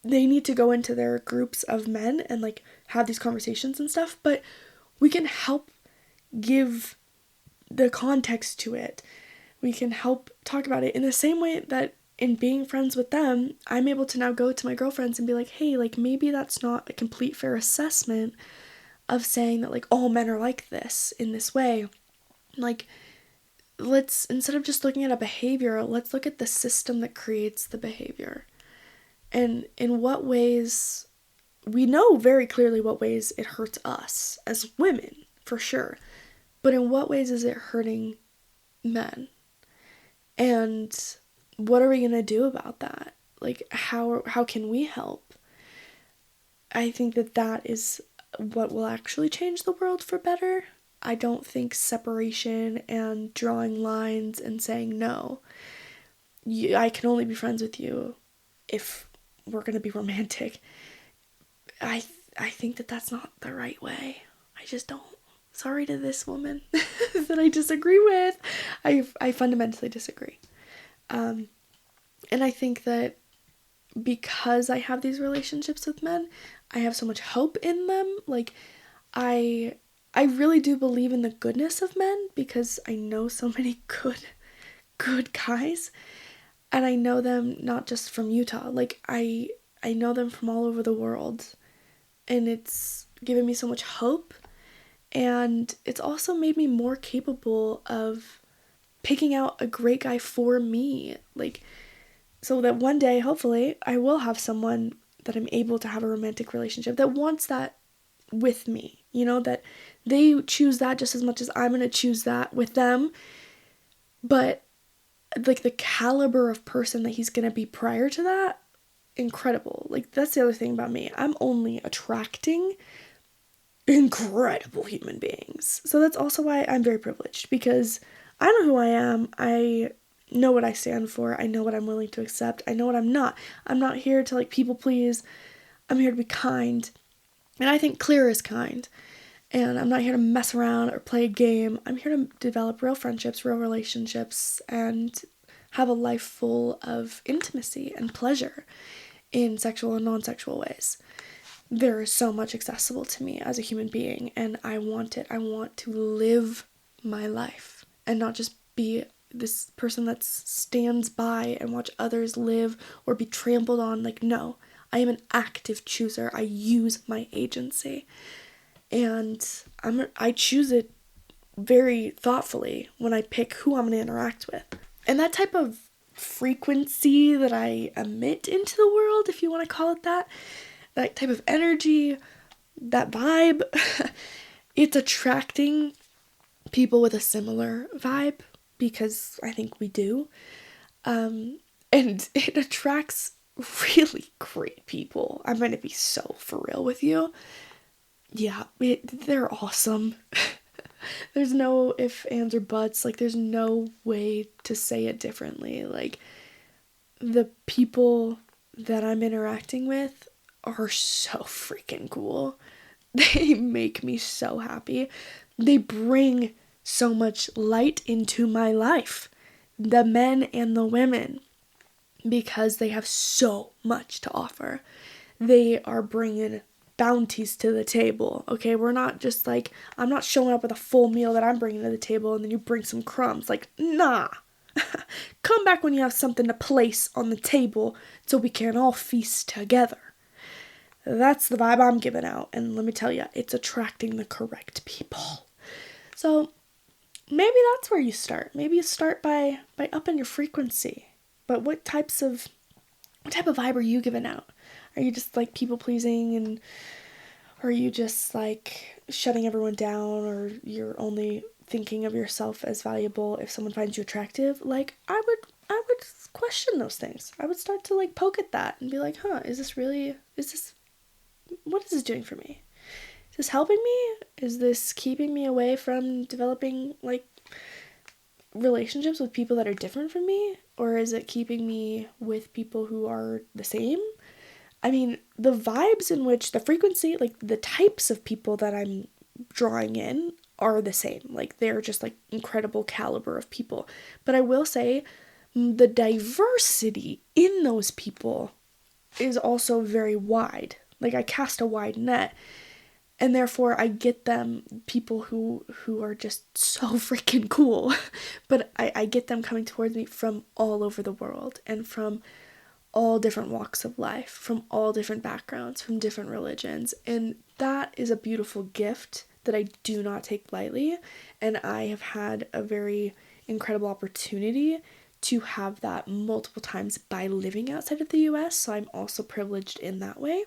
They need to go into their groups of men and like have these conversations and stuff, but we can help give the context to it. We can help talk about it in the same way that in being friends with them, I'm able to now go to my girlfriends and be like, hey, like, maybe that's not a complete fair assessment of saying that like all men are like this in this way. Like, let's, instead of just looking at a behavior, let's look at the system that creates the behavior. And in what ways, we know very clearly what ways it hurts us as women, for sure. But in what ways is it hurting men? And what are we going to do about that? Like, how can we help? I think that is what will actually change the world for better. I don't think separation and drawing lines and saying no, I can only be friends with you if we're going to be romantic. I think that that's not the right way. I just don't. Sorry to this woman that I disagree with. I fundamentally disagree. And I think that because I have these relationships with men, I have so much hope in them. Like, I really do believe in the goodness of men, because I know so many good guys, and I know them not just from Utah. Like, I know them from all over the world, and it's given me so much hope, and it's also made me more capable of picking out a great guy for me, like, so that one day, hopefully, I will have someone that I'm able to have a romantic relationship that wants that with me, that they choose that just as much as I'm going to choose that with them, but like the caliber of person that he's going to be prior to that, incredible. Like, that's the other thing about me. I'm only attracting incredible human beings. So that's also why I'm very privileged, because I know who I am. I know what I stand for. I know what I'm willing to accept. I know what I'm not. I'm not here to like people please. I'm here to be kind. And I think Clear is kind. And I'm not here to mess around or play a game. I'm here to develop real friendships, real relationships, and have a life full of intimacy and pleasure in sexual and non-sexual ways. There is so much accessible to me as a human being, and I want it. I want to live my life and not just be this person that stands by and watch others live or be trampled on. Like, no, I am an active chooser. I use my agency, and I choose it very thoughtfully when I pick who I'm going to interact with. And that type of frequency that I emit into the world, if you want to call it that type of energy, that vibe, it's attracting people with a similar vibe, because I think we do. And it attracts really great people. I'm going to be so for real with you. Yeah, they're awesome. There's no ifs, ands, or buts. Like, there's no way to say it differently. Like, the people that I'm interacting with are so freaking cool. They make me so happy. They bring so much light into my life, the men and the women, because they have so much to offer. They are bringing bounties to the table, okay? We're not just like, I'm not showing up with a full meal that I'm bringing to the table and then you bring some crumbs. Like, nah. Come back when you have something to place on the table so we can all feast together. That's the vibe I'm giving out, and let me tell you, it's attracting the correct people. So maybe that's where you start. Maybe you start by upping your frequency. But what type of vibe are you giving out? Are you just like people pleasing, and are you just like shutting everyone down, or you're only thinking of yourself as valuable if someone finds you attractive? Like, I would question those things. I would start to like poke at that and be like, what is this doing for me? Is this helping me? Is this keeping me away from developing like relationships with people that are different from me? Or is it keeping me with people who are the same? I mean, the vibes in which the frequency, like the types of people that I'm drawing in are the same. Like, they're just like incredible caliber of people. But I will say the diversity in those people is also very wide. Like, I cast a wide net, and therefore I get them people who are just so freaking cool. But I get them coming towards me from all over the world, and from all different walks of life, from all different backgrounds, from different religions. And that is a beautiful gift that I do not take lightly. And I have had a very incredible opportunity to have that multiple times by living outside of the US. So I'm also privileged in that way,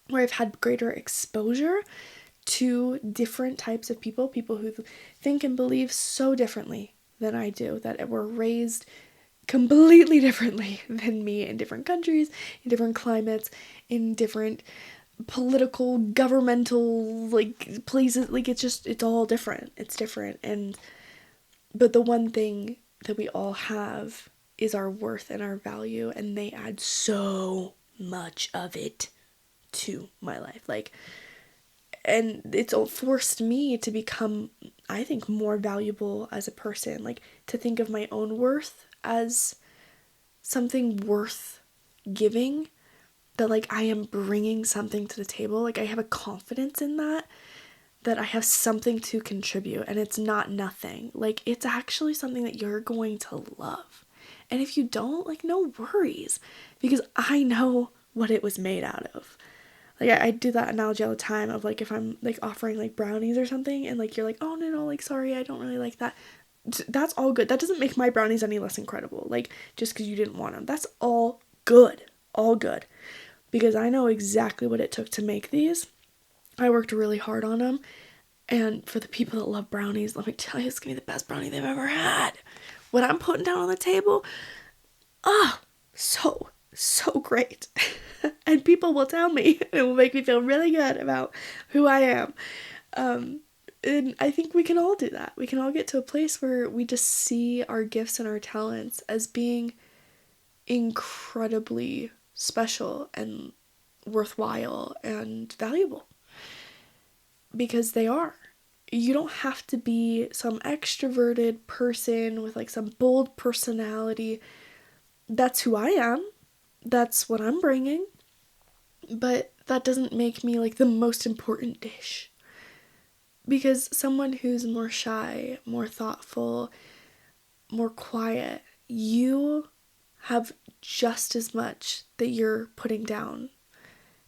where I've had greater exposure to different types of people who think and believe so differently than I do, that were raised completely differently than me, in different countries, in different climates, in different political, governmental, like, places. Like, it's all different. It's different. But the one thing that we all have is our worth and our value, and they add so much of it to my life. Like, and it's forced me to become, I think, more valuable as a person. Like, to think of my own worth as something worth giving, that like I am bringing something to the table. Like, I have a confidence in that I have something to contribute, and it's not nothing. Like, it's actually something that you're going to love. And if you don't, like, no worries, because I know what it was made out of. Like, I do that analogy all the time of, like, if I'm, like, offering, like, brownies or something, and, like, you're like, oh, no, like, sorry, I don't really like that. That's all good. That doesn't make my brownies any less incredible, like, just because you didn't want them. That's all good. All good. Because I know exactly what it took to make these. I worked really hard on them. And for the people that love brownies, let me tell you, it's going to be the best brownie they've ever had. What I'm putting down on the table, so great. And people will tell me, it will make me feel really good about who I am. And I think we can all do that. We can all get to a place where we just see our gifts and our talents as being incredibly special and worthwhile and valuable. Because they are. You don't have to be some extroverted person with, like, some bold personality. That's who I am. That's what I'm bringing. But that doesn't make me, like, the most important dish. Because someone who's more shy, more thoughtful, more quiet, you have just as much that you're putting down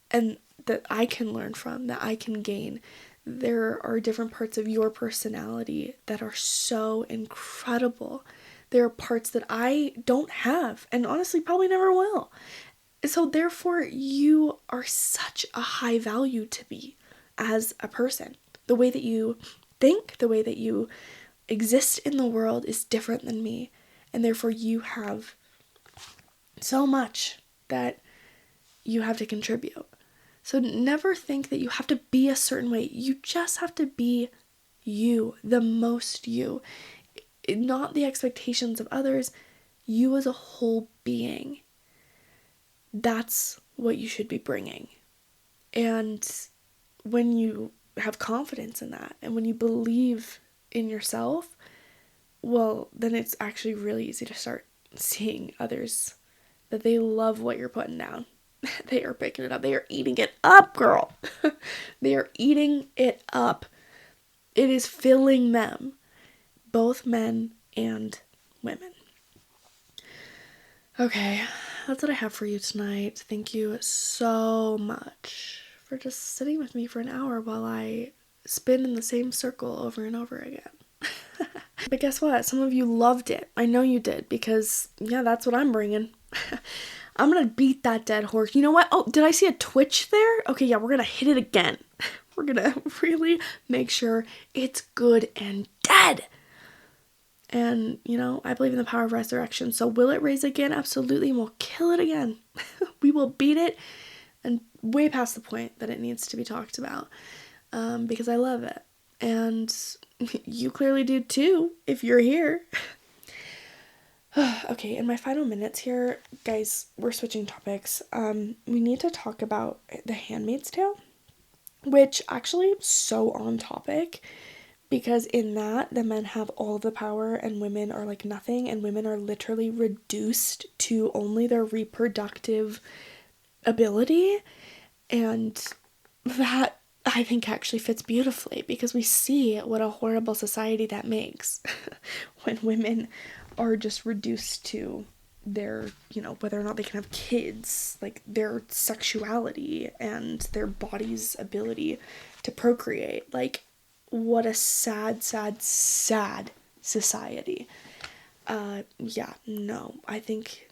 and that I can learn from, that I can gain. There are different parts of your personality that are so incredible. There are parts that I don't have and honestly probably never will. So therefore, you are such a high value to me as a person. The way that you think, the way that you exist in the world is different than me. And therefore, you have so much that you have to contribute. So never think that you have to be a certain way. You just have to be you, the most you. Not the expectations of others, you as a whole being. That's what you should be bringing. And when you have confidence in that, and when you believe in yourself, well, then it's actually really easy to start seeing others that they love what you're putting down. They are picking it up. They are eating it up, girl. They are eating it up. It is filling them, both men and women. Okay, that's what I have for you tonight. Thank you so much for just sitting with me for an hour while I spin in the same circle over and over again. But guess what? Some of you loved it. I know you did, because, yeah, that's what I'm bringing. I'm gonna beat that dead horse. You know what? Oh, did I see a twitch there? Okay, yeah, we're gonna hit it again. We're gonna really make sure it's good and dead. And, you know, I believe in the power of resurrection. So will it raise again? Absolutely. And we'll kill it again. We will beat it, and way past the point that it needs to be talked about. Because I love it. And you clearly do too, if you're here. Okay, in my final minutes here, guys, we're switching topics. We need to talk about The Handmaid's Tale, which actually so on topic, because in that, the men have all the power and women are like nothing, and women are literally reduced to only their reproductive ability, and that, I think, actually fits beautifully, because we see what a horrible society that makes when women are just reduced to their, you know, whether or not they can have kids, like their sexuality and their body's ability to procreate. Like, what a sad society. Yeah, no, I think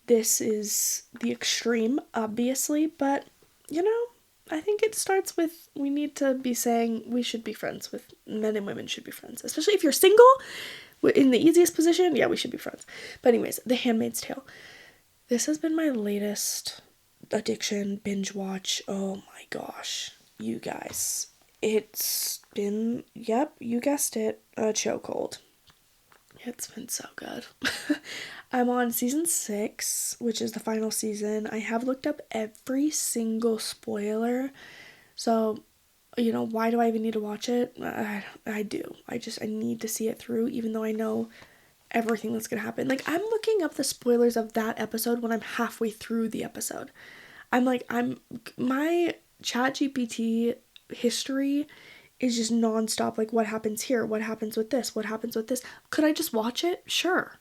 this is the extreme, obviously, but, you know, I think it starts with, we need to be saying we should be friends with, men and women should be friends, especially if you're single, in the easiest position, yeah, we should be friends. But anyways, The Handmaid's Tale. This has been my latest addiction binge watch. Oh my gosh, you guys. It's been, yep, you guessed it, a chokehold. It's been so good. I'm on season 6, which is the final season. I have looked up every single spoiler. So, you know, why do I even need to watch it? I do. I need to see it through, even though I know everything that's gonna happen. Like, I'm looking up the spoilers of that episode when I'm halfway through the episode. My ChatGPT history is just nonstop. Like, what happens here? What happens with this? What happens with this? Could I just watch it? Sure.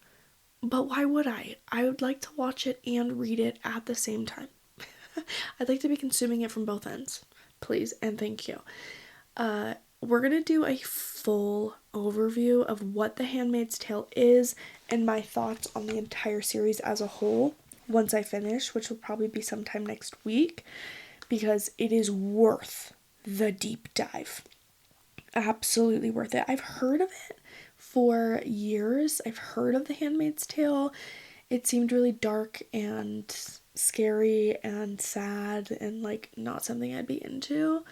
But why would I? I would like to watch it and read it at the same time. I'd like to be consuming it from both ends, please, and thank you. We're gonna do a full overview of what The Handmaid's Tale is and my thoughts on the entire series as a whole once I finish, which will probably be sometime next week, because it is worth the deep dive. Absolutely worth it. I've heard of it for years. I've heard of The Handmaid's Tale. It seemed really dark and scary and sad and like not something I'd be into.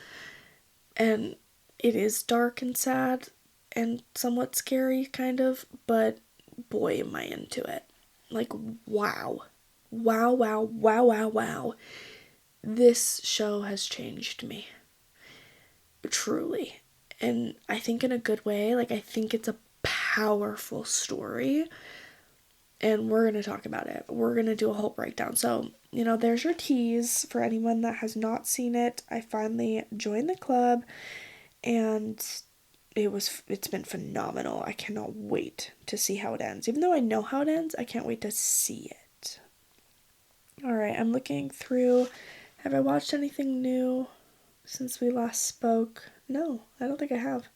And it is dark and sad and somewhat scary, kind of, but boy, am I into it. Like, wow. Wow, wow, wow, wow, wow. This show has changed me. Truly. And I think in a good way. Like, I think it's a powerful story. And we're going to talk about it. We're going to do a whole breakdown. So, there's your tease for anyone that has not seen it. I finally joined the club, and it's been phenomenal. I cannot wait to see how it ends. Even though I know how it ends, I can't wait to see it. Alright, I'm looking through. Have I watched anything new since we last spoke? No, I don't think I have.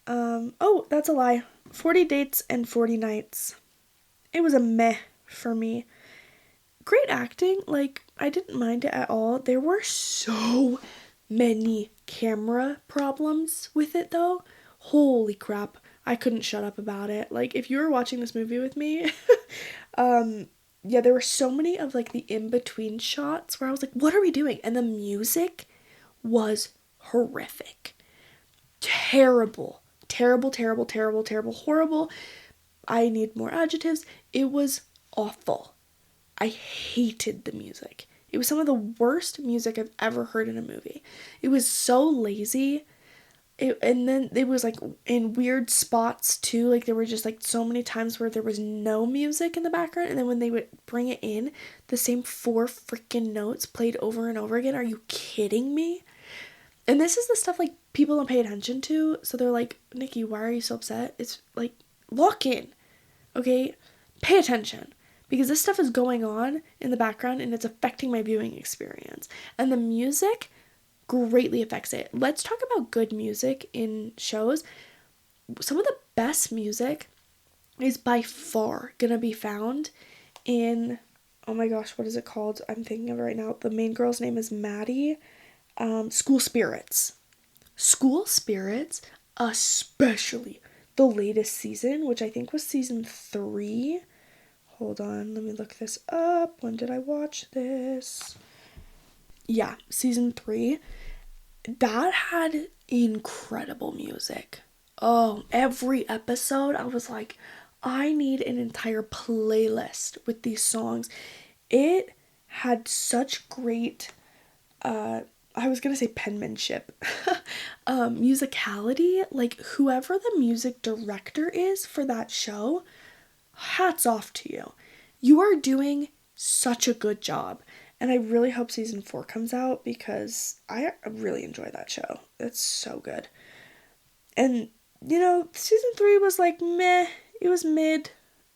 Oh, that's a lie. 40 Dates and 40 Nights. It was a meh for me. Great acting, like, I didn't mind it at all. There were so many camera problems with it, though. Holy crap, I couldn't shut up about it. Like, if you were watching this movie with me, yeah, there were so many of, like, the in-between shots where I was like, what are we doing? And the music was horrific. Terrible. Terrible, terrible, terrible, terrible, horrible. I need more adjectives. It was awful. I hated the music. It was some of the worst music I've ever heard in a movie. It was so lazy. And then it was like in weird spots too. Like there were just like so many times where there was no music in the background. And then when they would bring it in, the same 4 freaking notes played over and over again. Are you kidding me? And this is the stuff like people don't pay attention to. So they're like, Nikki, why are you so upset? It's like, lock in. Okay? Pay attention. Because this stuff is going on in the background and it's affecting my viewing experience. And the music greatly affects it. Let's talk about good music in shows. Some of the best music is by far gonna be found in, oh my gosh, what is it called? I'm thinking of it right now. The main girl's name is Maddie. School Spirits. School Spirits, especially the latest season, which I think was season 3. Hold on, let me look this up. When did I watch this? Yeah, season 3. That had incredible music. Oh, every episode I was like, I need an entire playlist with these songs. It had such great, I was gonna say penmanship, musicality. Like, whoever the music director is for that show, hats off to you. You are doing such a good job. And I really hope season 4 comes out because I really enjoy that show. It's so good. And, season 3 was like meh. It was mid.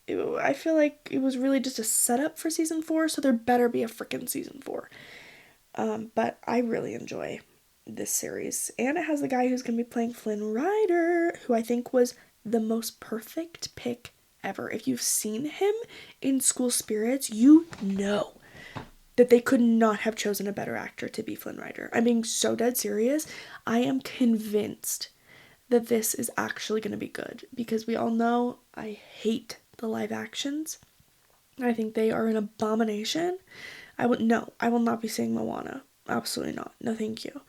I feel like it was really just a setup for season 4, so there better be a freaking season 4. But I really enjoy this series. And it has the guy who's going to be playing Flynn Rider, who I think was the most perfect pick ever. If you've seen him in School Spirits, you know that they could not have chosen a better actor to be Flynn Rider. I'm being so dead serious. I am convinced that this is actually going to be good because we all know I hate the live actions. I think they are an abomination. I will not be seeing Moana. Absolutely not. No, thank you.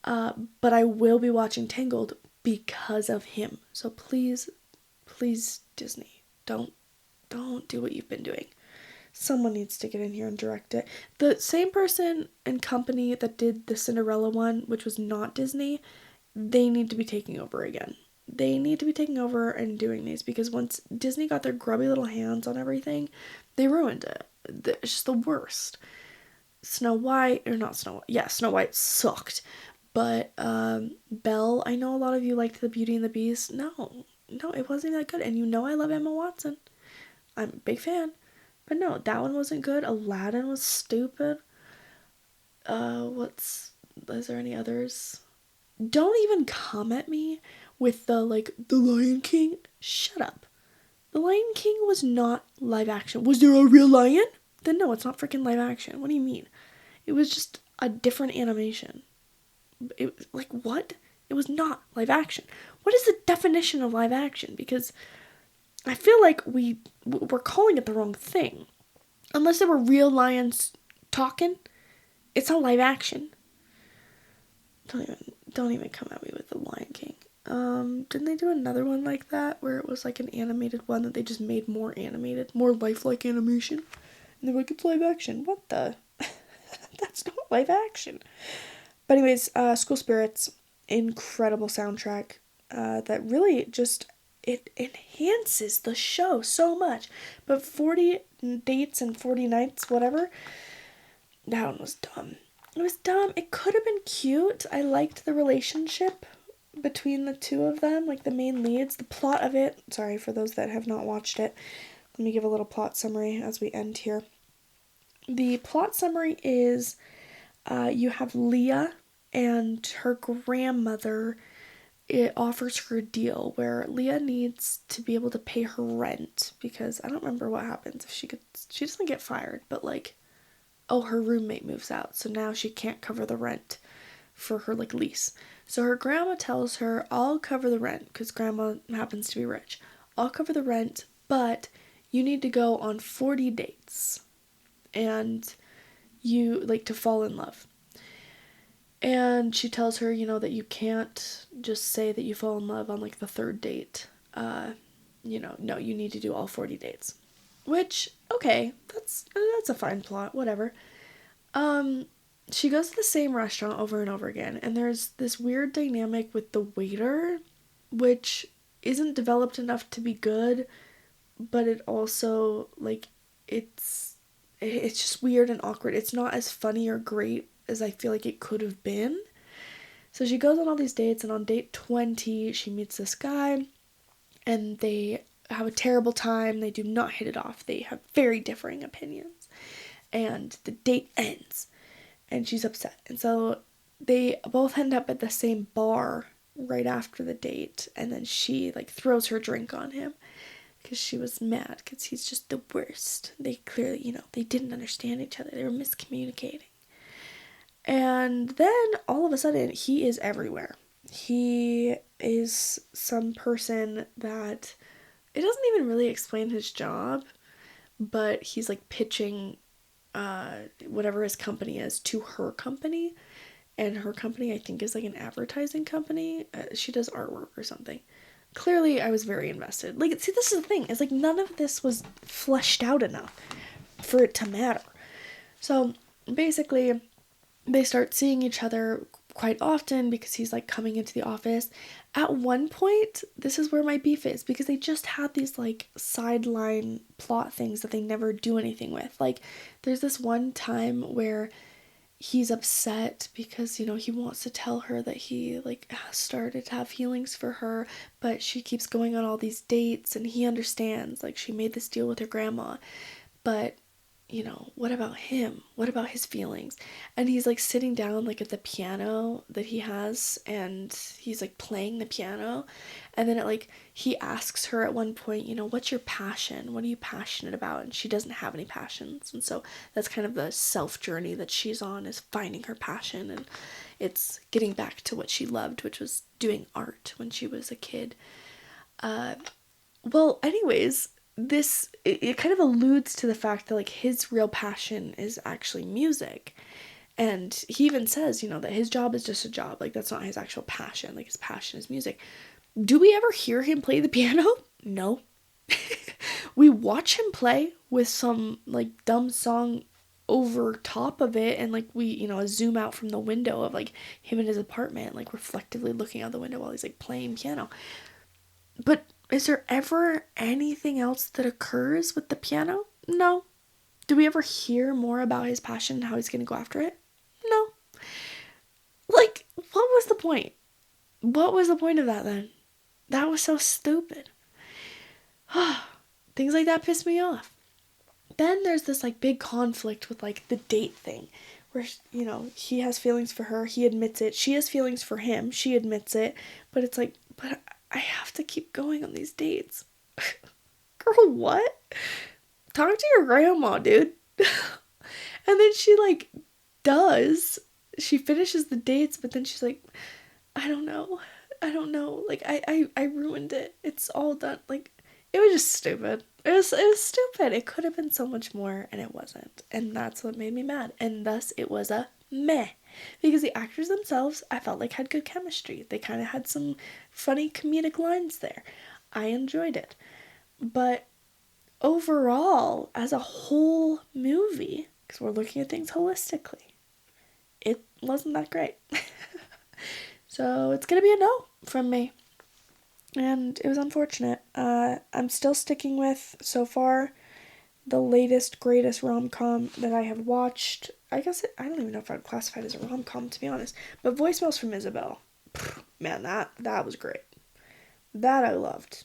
But I will be watching Tangled because of him. So please, please, Disney, don't do what you've been doing. Someone needs to get in here and direct it. The same person and company that did the Cinderella one, which was not Disney, they need to be taking over again. They need to be taking over and doing these because once Disney got their grubby little hands on everything, they ruined it. It's just the worst. Snow White sucked. But Belle, I know a lot of you liked the Beauty and the Beast. No, it wasn't that good. And I love Emma Watson. I'm a big fan. But no, that one wasn't good. Aladdin was stupid. is there any others? Don't even come at me with the Lion King. Shut up. The Lion King was not live action. Was there a real lion? Then no, it's not freaking live action. What do you mean? It was just a different animation. It like what? It was not live action. What is the definition of live action? Because I feel like we're calling it the wrong thing. Unless there were real lions talking, it's not live action. Don't even come at me with the Lion King. Didn't they do another one like that where it was like an animated one that they just made more animated, more lifelike animation? And they were like, it's live action. What the? That's not live action. But anyways, School Spirits, incredible soundtrack that really just, it enhances the show so much. But 40 Dates and 40 Nights, whatever, that one was dumb. It was dumb. It could have been cute. I liked the relationship between the two of them, like the main leads. The plot of it, sorry for those that have not watched it, let me give a little plot summary as we end here. The plot summary is you have Leah and her grandmother. It offers her a deal where Leah needs to be able to pay her rent because I don't remember what happens if she doesn't get fired, but her roommate moves out, so now she can't cover the rent for her lease. So her grandma tells her, I'll cover the rent because grandma happens to be rich. I'll cover the rent, but you need to go on 40 dates and you to fall in love. And she tells her, that you can't just say that you fall in love on the third date. No, you need to do all 40 dates. Which, okay, that's a fine plot, whatever. She goes to the same restaurant over and over again, and there's this weird dynamic with the waiter, which isn't developed enough to be good, but it also, it's just weird and awkward. It's not as funny or great as I feel like it could have been. So she goes on all these dates, and on date 20, she meets this guy, and they have a terrible time. They do not hit it off. They have very differing opinions. And the date ends, and she's upset. And so they both end up at the same bar right after the date, and then she, throws her drink on him because she was mad because he's just the worst. They clearly, they didn't understand each other. They were miscommunicating. And then, all of a sudden, he is everywhere. He is some person that, it doesn't even really explain his job, but he's, pitching whatever his company is to her company. And her company, I think, is, an advertising company. She does artwork or something. Clearly, I was very invested. See, this is the thing. It's, none of this was fleshed out enough for it to matter. So, basically, they start seeing each other quite often because he's coming into the office. At one point, this is where my beef is, because they just had these sideline plot things that they never do anything with. There's this one time where he's upset because, he wants to tell her that he has started to have feelings for her, but she keeps going on all these dates, and he understands, she made this deal with her grandma, but what about him? What about his feelings? And he's sitting down at the piano that he has, and he's playing the piano, and then he asks her at one point, what's your passion? What are you passionate about? And she doesn't have any passions. And so that's kind of the self journey that she's on, is finding her passion, and it's getting back to what she loved, which was doing art when she was a kid. Anyways, it kind of alludes to the fact that his real passion is actually music, and he even says that his job is just a job, that's not his actual passion, his passion is music. Do we ever hear him play the piano? No. We watch him play with some dumb song over top of it, and we zoom out from the window of him in his apartment, reflectively looking out the window while he's playing piano. But is there ever anything else that occurs with the piano? No. Do we ever hear more about his passion and how he's going to go after it? No. What was the point? What was the point of that then? That was so stupid. Things like that piss me off. Then there's this big conflict with the date thing, where, you know, he has feelings for her, he admits it. She has feelings for him, she admits it. But it's like, but I have to keep going on these dates. Girl, what? Talk to your grandma, dude. And then she, like, does. She finishes the dates, but then she's like, I don't know. Like, I ruined it. It's all done. Like, it was just stupid. It was stupid. It could have been so much more, and it wasn't. And that's what made me mad. And thus, it was a meh. Because the actors themselves, I felt like had good chemistry. They kind of had some funny comedic lines there. I enjoyed it. But overall, as a whole movie, because we're looking at things holistically, it wasn't that great. So it's gonna be a no from me. And it was unfortunate. I'm still sticking with, so far, the latest, greatest rom-com that I have watched. I guess I don't even know if I'd classify it as a rom-com, to be honest. But Voicemails from Isabel. Man, that was great. That I loved.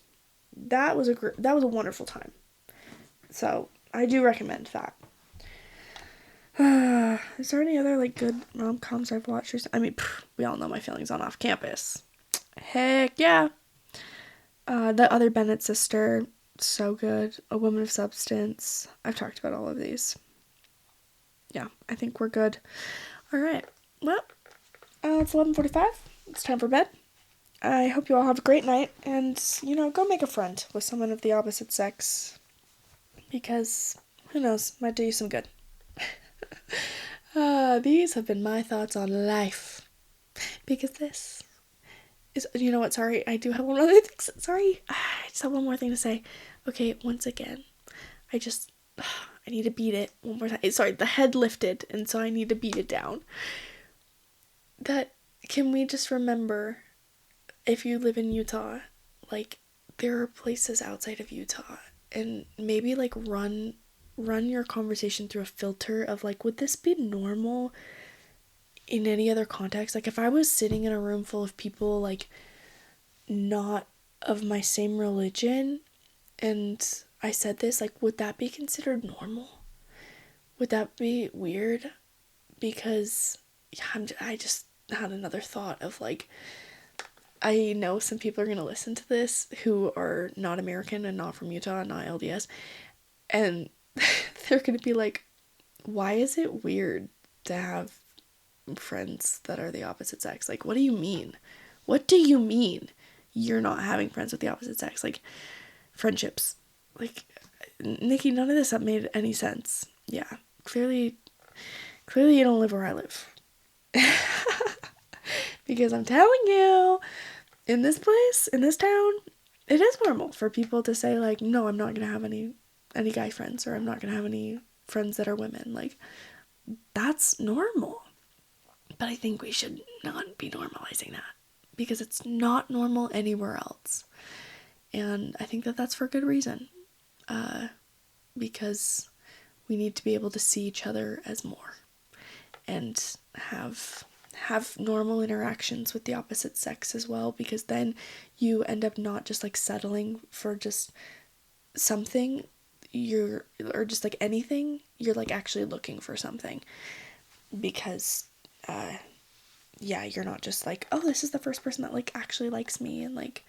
That was a wonderful time. So, I do recommend that. Is there any other, like, good rom-coms I've watched recently? I mean, we all know my feelings on Off Campus. Heck yeah. The Other Bennett Sister, so good. A Woman of Substance. I've talked about all of these. Yeah, I think we're good. Alright, well, it's 11:45. It's time for bed. I hope you all have a great night, and, you know, go make a friend with someone of the opposite sex, because, who knows, might do you some good. These have been my thoughts on life, because this is, you know what, sorry, I do have one other thing, sorry, I just have one more thing to say. Okay, once again, I need to beat it one more time. Sorry, the head lifted, and so I need to beat it down. That, can we just remember, if you live in Utah, like, there are places outside of Utah, and maybe, like, run your conversation through a filter of, like, would this be normal in any other context? Like, if I was sitting in a room full of people, like, not of my same religion, and I said this, like, would that be considered normal? Would that be weird? Because, yeah, I just had another thought of, like, I know some people are going to listen to this who are not American and not from Utah, not LDS, and they're going to be like, why is it weird to have friends that are the opposite sex? Like, what do you mean? What do you mean you're not having friends with the opposite sex? Like, friendships. Like, Nikki, none of this have made any sense. Yeah, clearly you don't live where I live. Because I'm telling you, in this place, in this town, it is normal for people to say, like, no, I'm not gonna have any guy friends, or I'm not gonna have any friends that are women. Like, that's normal. But I think we should not be normalizing that, because it's not normal anywhere else. And I think that that's for good reason. Because we need to be able to see each other as more, and have normal interactions with the opposite sex as well, because then you end up not just, like, settling for just something, or just, like, anything, you're, like, actually looking for something, because yeah, you're not just like, oh, this is the first person that, like, actually likes me, and, like,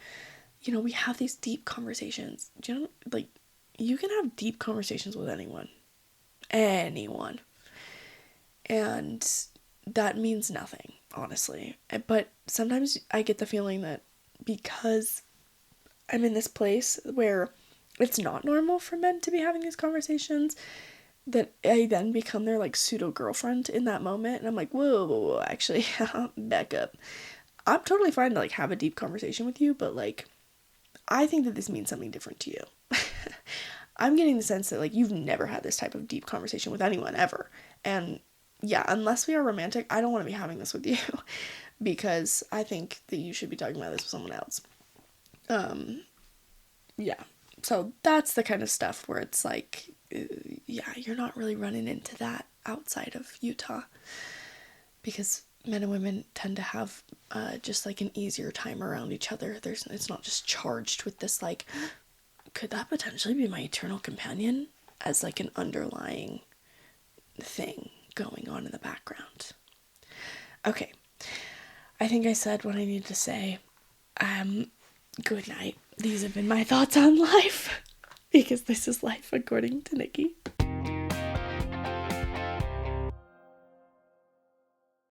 you know, we have these deep conversations. Do you know, like, you can have deep conversations with anyone, and that means nothing, honestly. But sometimes I get the feeling that because I'm in this place where it's not normal for men to be having these conversations, that I then become their, like, pseudo girlfriend in that moment, and I'm like, whoa, actually, back up. I'm totally fine to, like, have a deep conversation with you, but, like, I think that this means something different to you. I'm getting the sense that, like, you've never had this type of deep conversation with anyone ever, and yeah, unless we are romantic, I don't want to be having this with you, because I think that you should be talking about this with someone else. Yeah, so that's the kind of stuff where it's like, yeah, you're not really running into that outside of Utah, because men and women tend to have just, like, an easier time around each other. It's not just charged with this, like, could that potentially be my eternal companion, as, like, an underlying thing going on in the background. Okay, I think I said what I needed to say. Good night. These have been my thoughts on life, because this is life according to Nikki.